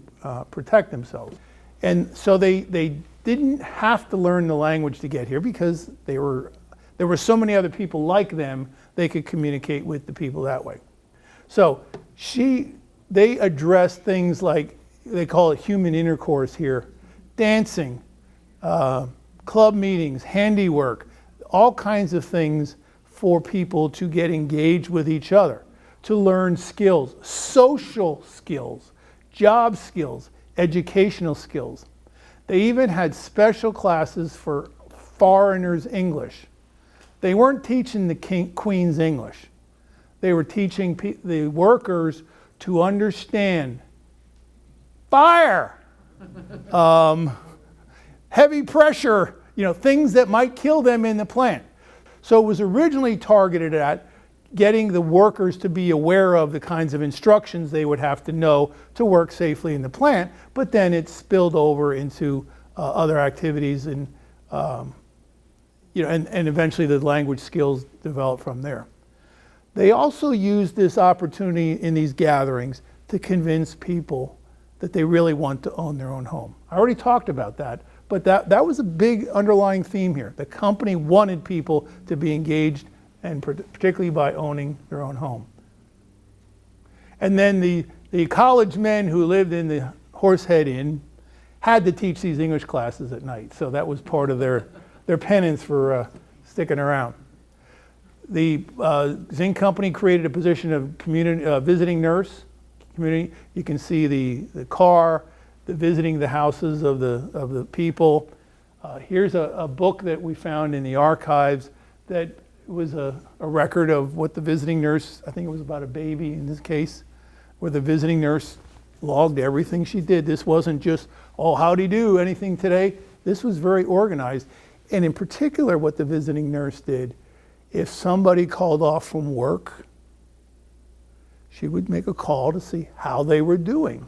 Speaker 1: protect themselves. And so they didn't have to learn the language to get here because there were so many other people like them, they could communicate with the people that way. So they address things like, they call it human intercourse here, dancing, club meetings, handiwork, all kinds of things for people to get engaged with each other, to learn skills, social skills, job skills, educational skills. They even had special classes for foreigners' English. They weren't teaching the Queen's English. They were teaching the workers to understand fire, heavy pressure, things that might kill them in the plant. So it was originally targeted at getting the workers to be aware of the kinds of instructions they would have to know to work safely in the plant, but then it spilled over into other activities and eventually the language skills developed from there. They also used this opportunity in these gatherings to convince people that they really want to own their own home. I already talked about that, but that was a big underlying theme here. The company wanted people to be engaged, and particularly by owning their own home. And then the college men who lived in the Horsehead Inn had to teach these English classes at night, so that was part of their penance for sticking around. The Zinc Company created a position of visiting nurse. Community. You can see the car, the visiting the houses of the people. Here's a book that we found in the archives that was a record of what the visiting nurse, I think it was about a baby in this case, where the visiting nurse logged everything she did. This wasn't just, oh, howdy do, anything today. This was very organized. And in particular, what the visiting nurse did, if somebody called off from work, she would make a call to see how they were doing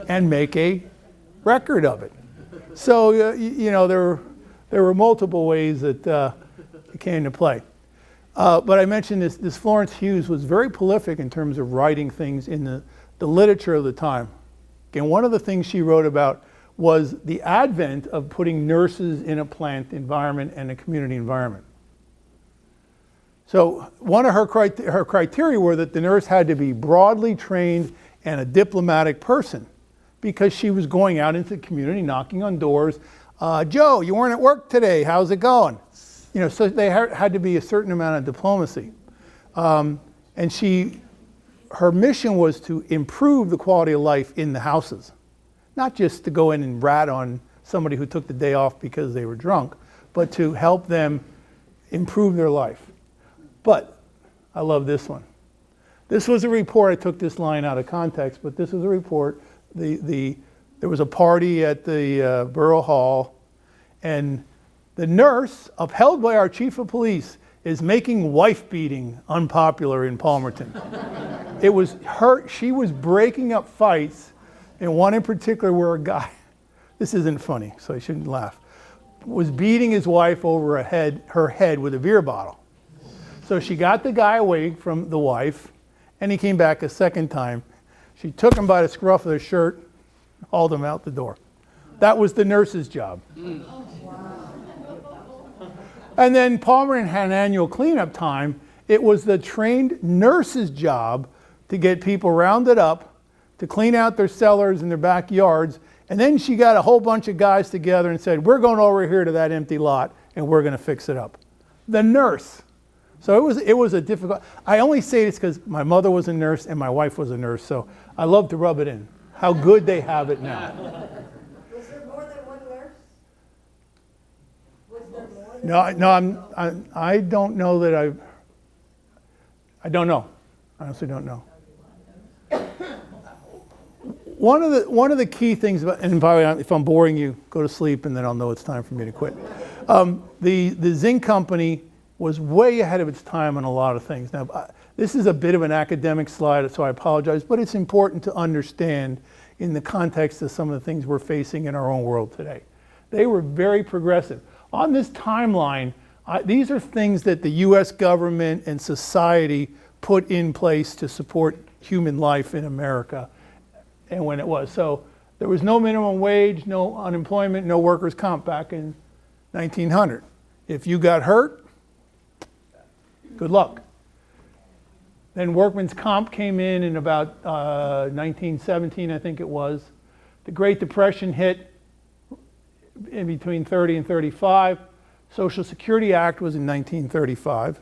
Speaker 1: and make a record of it. So, you know, there were multiple ways that it came into play. But I mentioned this Florence Hughes was very prolific in terms of writing things in the literature of the time. Again, one of the things she wrote about was the advent of putting nurses in a plant environment and a community environment. So one of her criteria were that the nurse had to be broadly trained and a diplomatic person, because she was going out into the community, knocking on doors. Joe, you weren't at work today. How's it going? You know, so they had to be a certain amount of diplomacy. And her mission was to improve the quality of life in the houses, not just to go in and rat on somebody who took the day off because they were drunk, but to help them improve their life. But I love this one. This was a report. I took this line out of context, but this was a report. There was a party at the Borough Hall, and the nurse, upheld by our chief of police, is making wife beating unpopular in Palmerton. It was her. She was breaking up fights, and one in particular where a guy, this isn't funny, so I shouldn't laugh, was beating his wife over her head with a beer bottle. So she got the guy away from the wife, and he came back a second time. She took him by the scruff of the shirt, hauled him out the door. That was the nurse's job. And then Palmerton had an annual cleanup time. It was the trained nurse's job to get people rounded up, to clean out their cellars and their backyards. And then she got a whole bunch of guys together and said, we're going over here to that empty lot and we're going to fix it up. The nurse. So it was a difficult, I only say this because my mother was a nurse and my wife was a nurse, so I love to rub it in, how good they have it now.
Speaker 4: Was there more than one nurse? Was there more than
Speaker 1: I don't know that I don't know. I honestly don't know. One of the key things about, and by the way, if I'm boring you, go to sleep and then I'll know it's time for me to quit. The Zinc Company was way ahead of its time on a lot of things. Now, this is a bit of an academic slide, so I apologize, but it's important to understand in the context of some of the things we're facing in our own world today. They were very progressive. On this timeline, these are things that the US government and society put in place to support human life in America, and when it was. So there was no minimum wage, no unemployment, no workers' comp back in 1900. If you got hurt, good luck. Then workman's comp came in about 1917, I think it was. The Great Depression hit in between 30 and 35. Social Security Act was in 1935.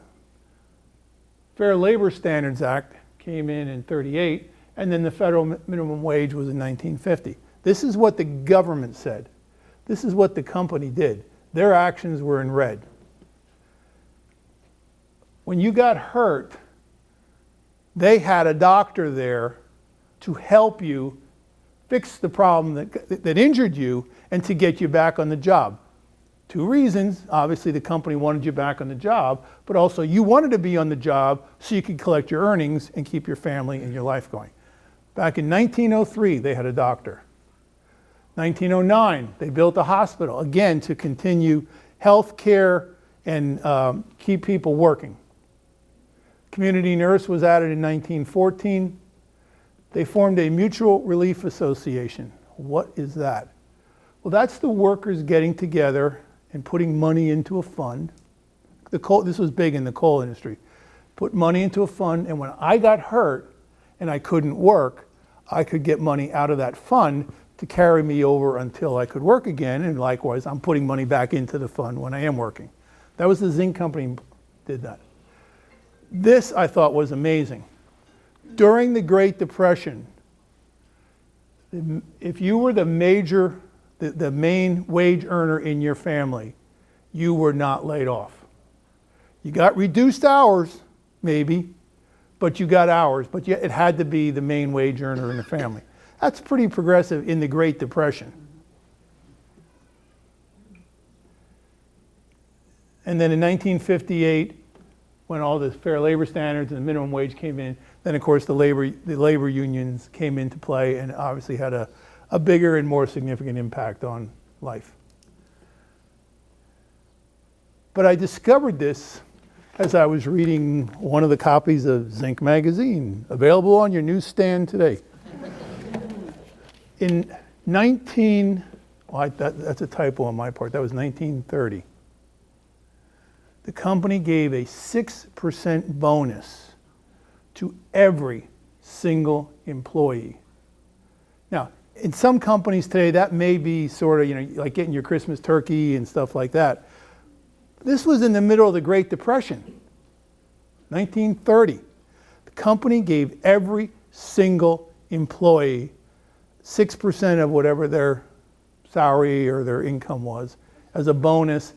Speaker 1: Fair Labor Standards Act came in 38. And then the federal minimum wage was in 1950. This is what the government said. This is what the company did. Their actions were in red. When you got hurt, they had a doctor there to help you fix the problem that injured you and to get you back on the job. Two reasons. Obviously, the company wanted you back on the job, but also you wanted to be on the job so you could collect your earnings and keep your family and your life going. Back in 1903, they had a doctor. 1909, they built a hospital, again, to continue health care and keep people working. Community nurse was added in 1914. They formed a mutual relief association. What is that? Well, that's the workers getting together and putting money into a fund. This was big in the coal industry. Put money into a fund, and when I got hurt and I couldn't work, I could get money out of that fund to carry me over until I could work again, and likewise, I'm putting money back into the fund when I am working. That was the Zinc company did that. This I thought was amazing. During the Great Depression, if you were the main wage earner in your family, you were not laid off. You got reduced hours, maybe, but you got hours, but yet it had to be the main wage earner in the family. That's pretty progressive in the Great Depression. And then in 1958, when all the fair labor standards and the minimum wage came in, then of course the labor unions came into play and obviously had a bigger and more significant impact on life. But I discovered this as I was reading one of the copies of Zinc magazine, available on your newsstand today. In that's a typo on my part, that was 1930. The company gave a 6% bonus to every single employee. Now, in some companies today, that may be sort of, like getting your Christmas turkey and stuff like that. This was in the middle of the Great Depression, 1930. The company gave every single employee 6% of whatever their salary or their income was as a bonus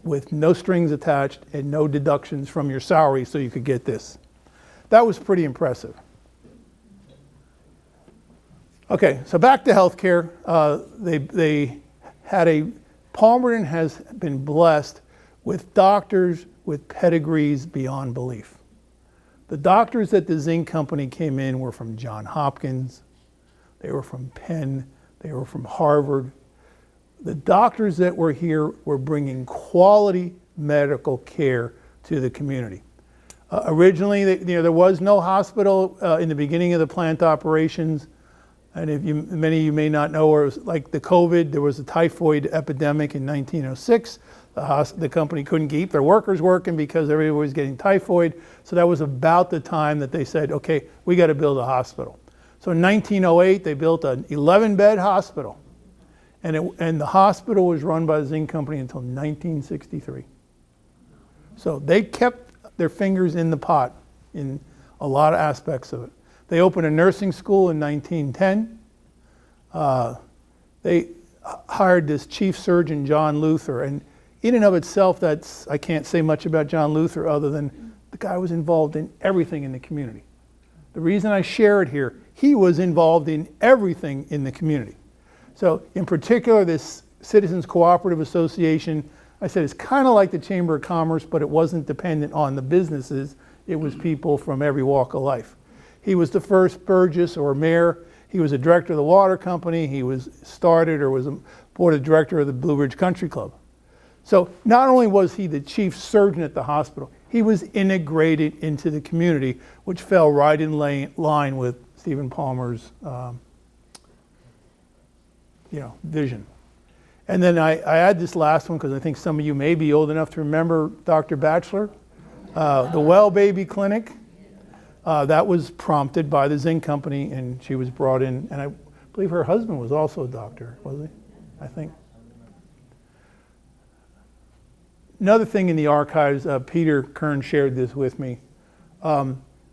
Speaker 1: with no strings attached and no deductions from your salary so you could get this. That was pretty impressive. Okay, so back to healthcare. Palmerton has been blessed with doctors with pedigrees beyond belief. The doctors at the Zinc company came in were from Johns Hopkins, they were from Penn, they were from Harvard. The doctors that were here were bringing quality medical care to the community. Originally, there was no hospital in the beginning of the plant operations. And many of you may not know, it was like the COVID, there was a typhoid epidemic in 1906. The company couldn't keep their workers working because everybody was getting typhoid. So that was about the time that they said, okay, we got to build a hospital. So in 1908, they built an 11-bed hospital. And the hospital was run by the Zinc company until 1963. So they kept their fingers in the pot in a lot of aspects of it. They opened a nursing school in 1910. They hired this chief surgeon, John Luther, and in and of itself, I can't say much about John Luther other than the guy was involved in everything in the community. The reason I share it here, he was involved in everything in the community. So in particular, this Citizens Cooperative Association, I said it's kind of like the Chamber of Commerce, but it wasn't dependent on the businesses. It was people from every walk of life. He was the first Burgess or mayor. He was a director of the water company. He was a board of director of the Blue Ridge Country Club. So not only was he the chief surgeon at the hospital, he was integrated into the community, which fell right in line with Stephen Palmer's vision. And then I add this last one because I think some of you may be old enough to remember Dr. Batchelor, the Well Baby Clinic. That was prompted by the Zinc company, and she was brought in, and I believe her husband was also a doctor, was he? I think. Another thing in the archives, Peter Kern shared this with me.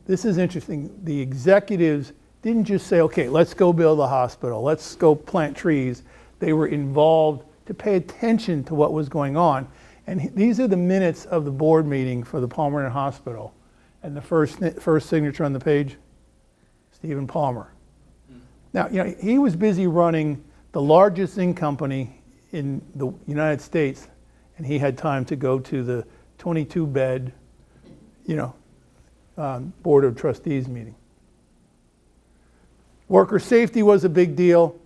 Speaker 1: This is interesting. The executives didn't just say, okay, let's go build a hospital, let's go plant trees. They were involved to pay attention to what was going on. And these are the minutes of the board meeting for the Palmerton Hospital. And the first signature on the page, Stephen Palmer. Now, he was busy running the largest Zinc company in the United States, and he had time to go to the 22-bed, Board of Trustees meeting. Worker safety was a big deal.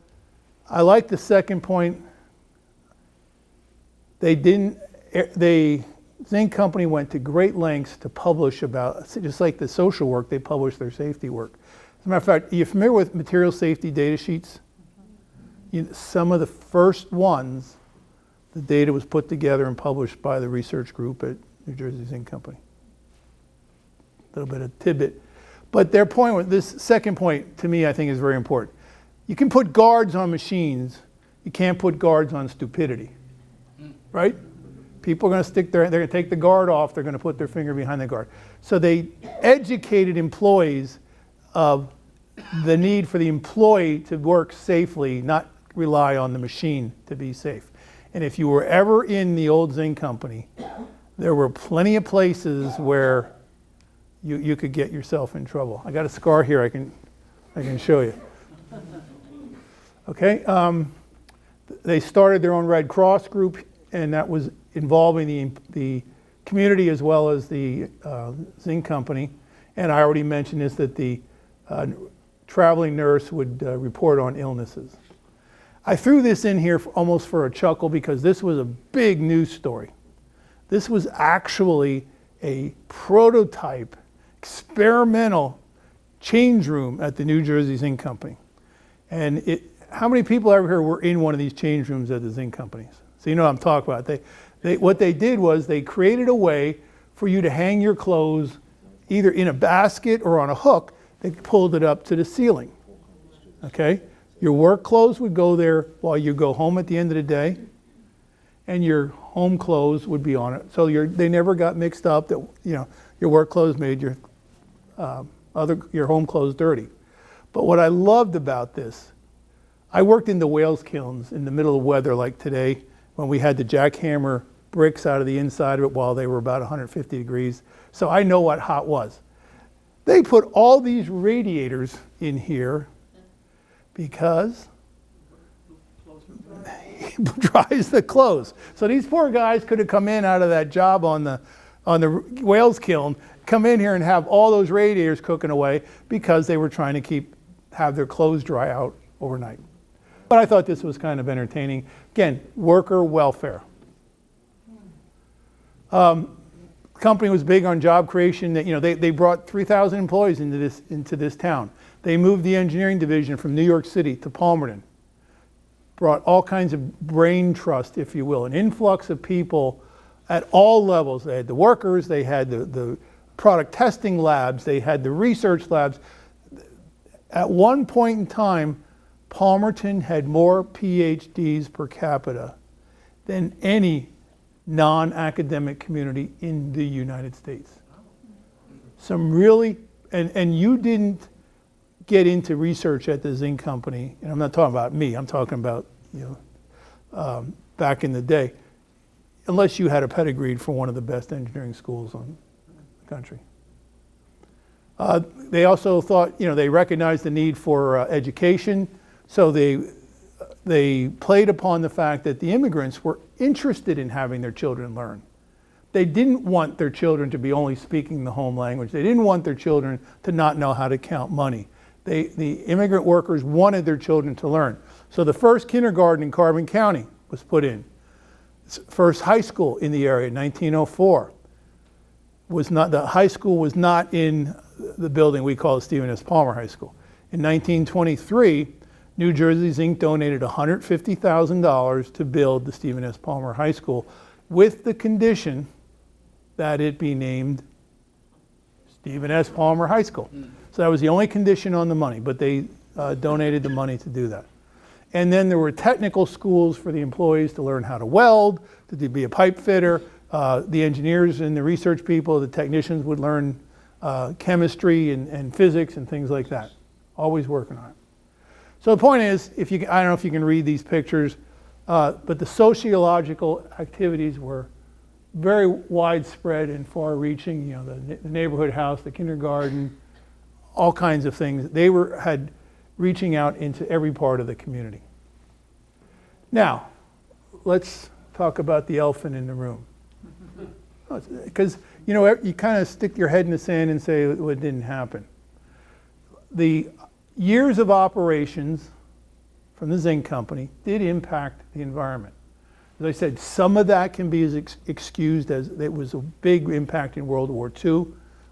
Speaker 1: I like the second point. The Zinc company went to great lengths to publish about, just like the social work, they published their safety work. As a matter of fact, are you familiar with material safety data sheets? Some of the first ones, the data was put together and published by the research group at New Jersey Zinc Company. A little bit of tidbit. But their point, this second point to me I think is very important. You can put guards on machines, you can't put guards on stupidity, right? People are going to they're going to take the guard off, they're going to put their finger behind the guard. So they educated employees of the need for the employee to work safely, not rely on the machine to be safe. And if you were ever in the old Zinc Company, there were plenty of places where you could get yourself in trouble. I got a scar here I can show you. Okay, they started their own Red Cross group, and that was involving the community as well as the Zinc Company. And I already mentioned this, that the traveling nurse would report on illnesses. I threw this in here almost for a chuckle because this was a big news story. This was actually a prototype, experimental change room at the New Jersey Zinc Company. And how many people ever here were in one of these change rooms at the Zinc Companies? So you know what I'm talking about. What they did was they created a way for you to hang your clothes either in a basket or on a hook. They pulled it up to the ceiling. Okay? Your work clothes would go there while you go home at the end of the day, and your home clothes would be on it. So they never got mixed up that your work clothes made your home clothes dirty. But what I loved about this, I worked in the Wales kilns in the middle of weather like today when we had to jackhammer bricks out of the inside of it while they were about 150 degrees. So I know what hot was. They put all these radiators in here because it dries the clothes. So these poor guys could have come in out of that job on the Wales kiln, come in here and have all those radiators cooking away because they were trying to have their clothes dry out overnight. But I thought this was kind of entertaining. Again, worker welfare. The company was big on job creation. They brought 3,000 employees into this town. They moved the engineering division from New York City to Palmerton. Brought all kinds of brain trust, if you will, an influx of people at all levels. They had the workers, they had the product testing labs, they had the research labs. At one point in time, Palmerton had more PhDs per capita than any non-academic community in the United States. Some really, and you didn't get into research at the Zinc Company, and I'm not talking about me, I'm talking about back in the day, unless you had a pedigree for one of the best engineering schools in the country. They also thought, they recognized the need for education, so they played upon the fact that the immigrants were interested in having their children learn. They didn't want their children to be only speaking the home language. They didn't want their children to not know how to count money. The immigrant workers wanted their children to learn. So the first kindergarten in Carbon County was put in. First high school in the area, 1904. The high school was not in the building we call the Stephen S. Palmer High School. In 1923, New Jersey Zinc donated $150,000 to build the Stephen S. Palmer High School with the condition that it be named Stephen S. Palmer High School. So that was the only condition on the money, but they donated the money to do that. And then there were technical schools for the employees to learn how to weld, to be a pipe fitter. The engineers and the research people, the technicians would learn chemistry and physics and things like that. Always working on it. So the point is, I don't know if you can read these pictures, but the sociological activities were very widespread and far-reaching. The neighborhood house, the kindergarten, all kinds of things. They had reaching out into every part of the community. Now, let's talk about the elephant in the room. Because, you kind of stick your head in the sand and say, well, it didn't happen. The years of operations from the Zinc Company did impact the environment. As I said, some of that can be excused as it was a big impact in World War II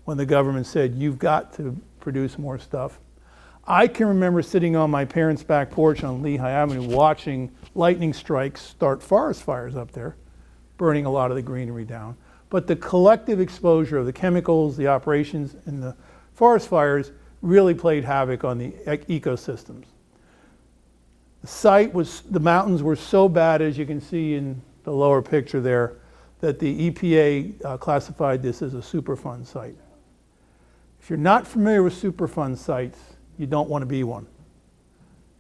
Speaker 1: when the government said, you've got to produce more stuff. I can remember sitting on my parents' back porch on Lehigh Avenue watching lightning strikes start forest fires up there, burning a lot of the greenery down. But the collective exposure of the chemicals, the operations, and the forest fires really played havoc on the ecosystems. The mountains were so bad, as you can see in the lower picture there, that the EPA classified this as a Superfund site. If you're not familiar with Superfund sites, you don't want to be one.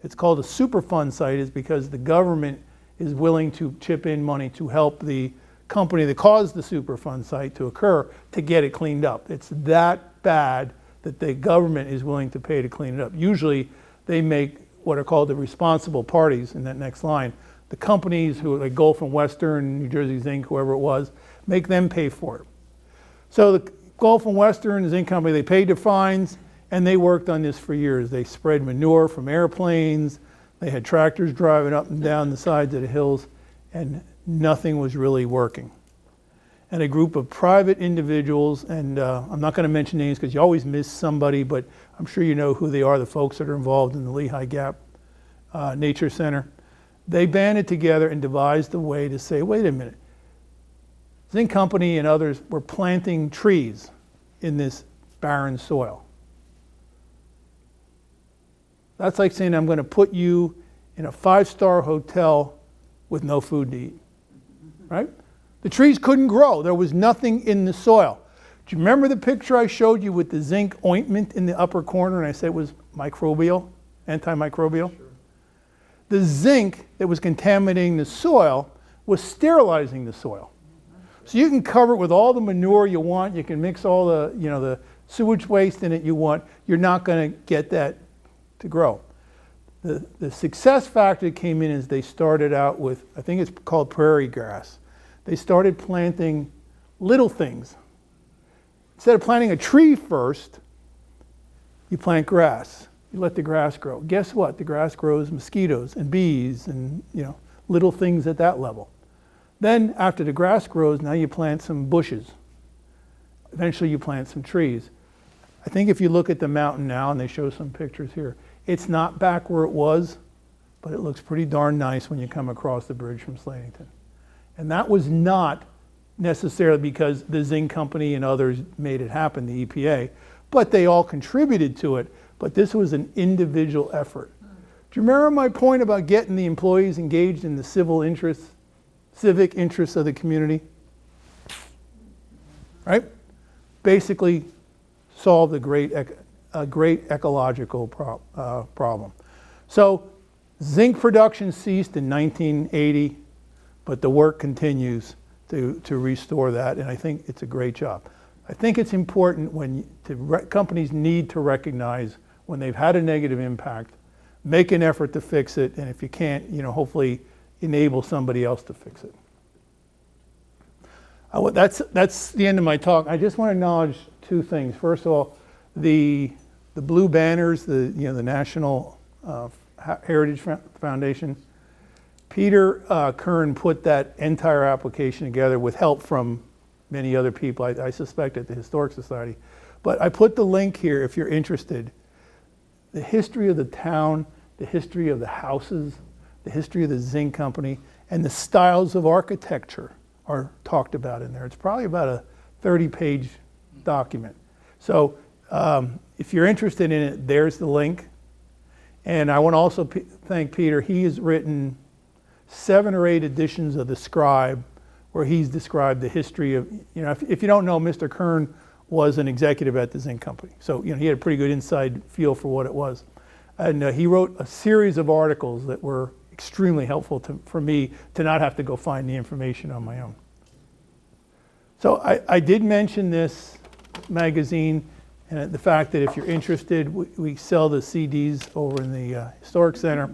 Speaker 1: It's called a Superfund site is because the government is willing to chip in money to help the company that caused the Superfund site to occur to get it cleaned up. It's that bad that the government is willing to pay to clean it up. Usually they make what are called the responsible parties in that next line. The companies who like Gulf and Western, New Jersey Zinc, whoever it was, make them pay for it. So the Gulf and Western Zinc Company, they paid their fines and they worked on this for years. They spread manure from airplanes. They had tractors driving up and down the sides of the hills, and nothing was really working. And a group of private individuals, and I'm not going to mention names because you always miss somebody, but I'm sure you know who they are, the folks that are involved in the Lehigh Gap Nature Center. They banded together and devised a way to say, wait a minute, Zinc Company and others were planting trees in this barren soil. That's like saying I'm going to put you in a 5-star hotel with no food to eat, right? The trees couldn't grow. There was nothing in the soil. Do you remember the picture I showed you with the zinc ointment in the upper corner and I said it was microbial, antimicrobial? Sure. The zinc that was contaminating the soil was sterilizing the soil. So you can cover it with all the manure you want. You can mix all the, the sewage waste in it you want. You're not going to get that to grow. The success factor that came in is they started out with, I think it's called prairie grass. They started planting little things. Instead of planting a tree first, you plant grass. You let the grass grow. Guess what? The grass grows mosquitoes and bees and little things at that level. Then after the grass grows, now you plant some bushes. Eventually you plant some trees. I think if you look at the mountain now, and they show some pictures here, it's not back where it was, but it looks pretty darn nice when you come across the bridge from Slatington. And that was not necessarily because the Zinc Company and others made it happen, the EPA, but they all contributed to it. But this was an individual effort. Do you remember my point about getting the employees engaged in the civic interests of the community? Right? Basically solved a great ecological problem. So zinc production ceased in 1980, but the work continues to restore that, and I think it's a great job. I think it's important when companies need to recognize when they've had a negative impact, make an effort to fix it, and if you can't, hopefully enable somebody else to fix it. That's the end of my talk. I just want to acknowledge two things. First of all, the blue banners, the National Heritage Foundation. Peter Kern put that entire application together with help from many other people, I suspect at the Historic Society. But I put the link here if you're interested. The history of the town, the history of the houses, the history of the Zinc Company, and the styles of architecture are talked about in there. It's probably about a 30-page document. So if you're interested in it, there's the link. And I want to also thank Peter. He has written 7 or 8 editions of The Scribe, where he's described the history of, if you don't know, Mr. Kern was an executive at the Zinc Company. So, he had a pretty good inside feel for what it was. And he wrote a series of articles that were extremely helpful for me to not have to go find the information on my own. So I did mention this magazine and the fact that if you're interested, we sell the CDs over in the Historic Center.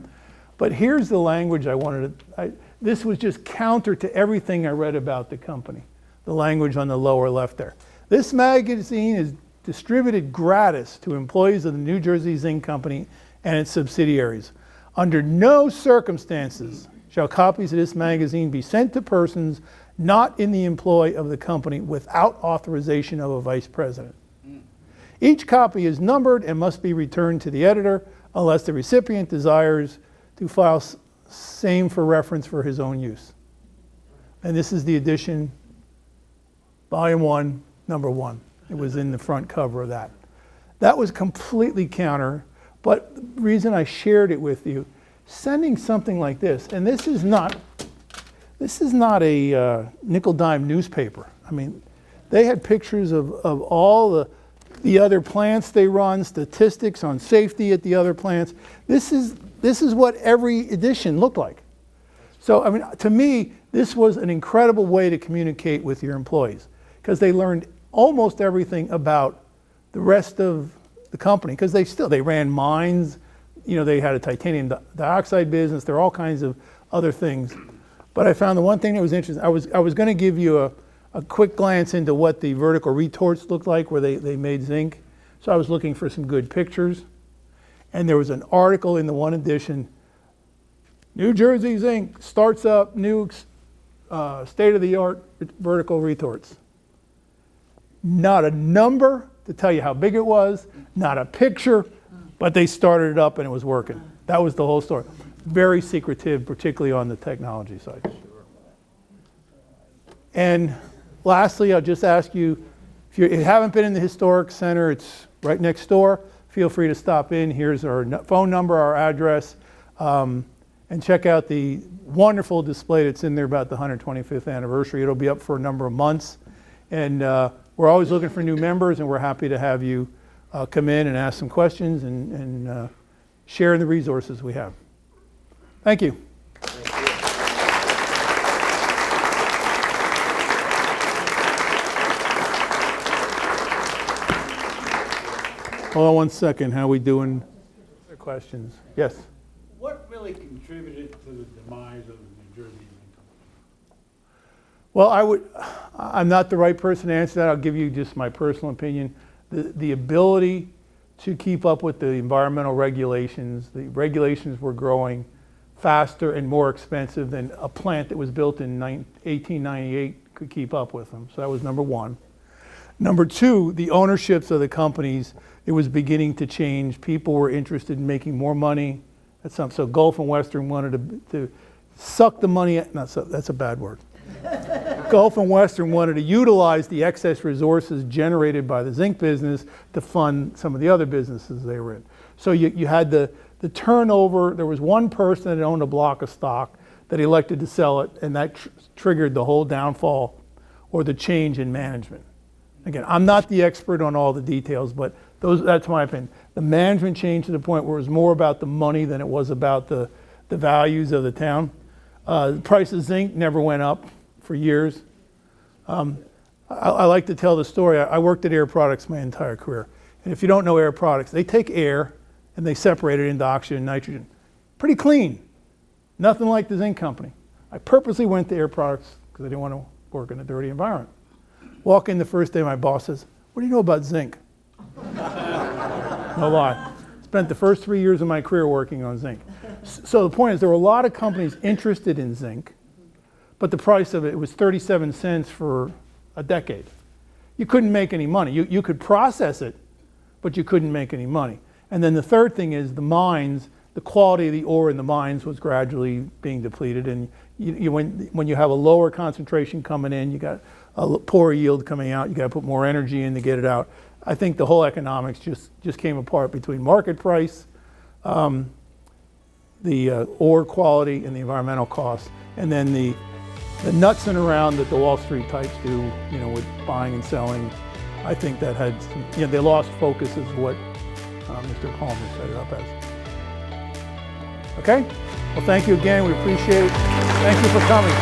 Speaker 1: But here's the language I wanted to, this was just counter to everything I read about the company, the language on the lower left there. This magazine is distributed gratis to employees of the New Jersey Zinc Company and its subsidiaries. Under no circumstances shall copies of this magazine be sent to persons not in the employ of the company without authorization of a vice president. Each copy is numbered and must be returned to the editor unless the recipient desires to file same for reference for his own use. And this is the edition, volume 1, number 1. It was in the front cover of that. That was completely counter, but the reason I shared it with you, sending something like this, and this is not a nickel dime newspaper. I mean, they had pictures of all the other plants they run, statistics on safety at the other plants. This is what every edition looked like. So, I mean, to me, this was an incredible way to communicate with your employees because they learned almost everything about the rest of the company because they ran mines, you know, they had a titanium dioxide business, there are all kinds of other things. But I found the one thing that was interesting, I was going to give you a quick glance into what the vertical retorts looked like where they made zinc. So I was looking for some good pictures. And there was an article in the one edition, New Jersey Zinc starts up new state-of-the-art vertical retorts. Not a number to tell you how big it was, not a picture, but they started it up and it was working. That was the whole story. Very secretive, particularly on the technology side. And lastly, I'll just ask you, if you haven't been in the Historic Center, it's right next door. Feel free to stop in. Here's our phone number, our address, and check out the wonderful display that's in there about the 125th anniversary. It'll be up for a number of months. And we're always looking for new members, and we're happy to have you come in and ask some questions and share in the resources we have. Thank you. Hold on one second. How are we doing? Questions? Yes?
Speaker 2: What really contributed to the demise of the New Jersey Zinc Company?
Speaker 1: Well, I'm not the right person to answer that. I'll give you just my personal opinion. The ability to keep up with the environmental regulations. The regulations were growing faster and more expensive than a plant that was built in 1898 could keep up with them. So that was number one. Number two, the ownerships of the companies, it was beginning to change. People were interested in making more money. So Gulf and Western wanted to suck the money, that's a bad word. Gulf and Western wanted to utilize the excess resources generated by the zinc business to fund some of the other businesses they were in. So you had the turnover. There was one person that owned a block of stock that elected to sell it, and that triggered the whole downfall or the change in management. Again, I'm not the expert on all the details, but that's my opinion. The management changed to the point where it was more about the money than it was about the values of the town. The price of zinc never went up for years. I like to tell the story. I worked at Air Products my entire career. And if you don't know Air Products, they take air and they separate it into oxygen and nitrogen. Pretty clean. Nothing like the zinc company. I purposely went to Air Products because I didn't want to work in a dirty environment. Walk in the first day, my boss says, "What do you know about zinc?" No lie. Spent the first 3 years of my career working on zinc. So the point is there were a lot of companies interested in zinc, but the price of it was 37 cents for a decade. You couldn't make any money. You could process it, but you couldn't make any money. And then the third thing is the mines, the quality of the ore in the mines was gradually being depleted. And when you have a lower concentration coming in, you got a poorer yield coming out, you got to put more energy in to get it out. I think the whole economics just came apart between market price, the ore quality and the environmental costs, and then the nuts and around that the Wall Street types do, with buying and selling. I think that had some, they lost focus is what Mr. Palmer set it up as. Okay? Well, thank you again. We appreciate it. Thank you for coming.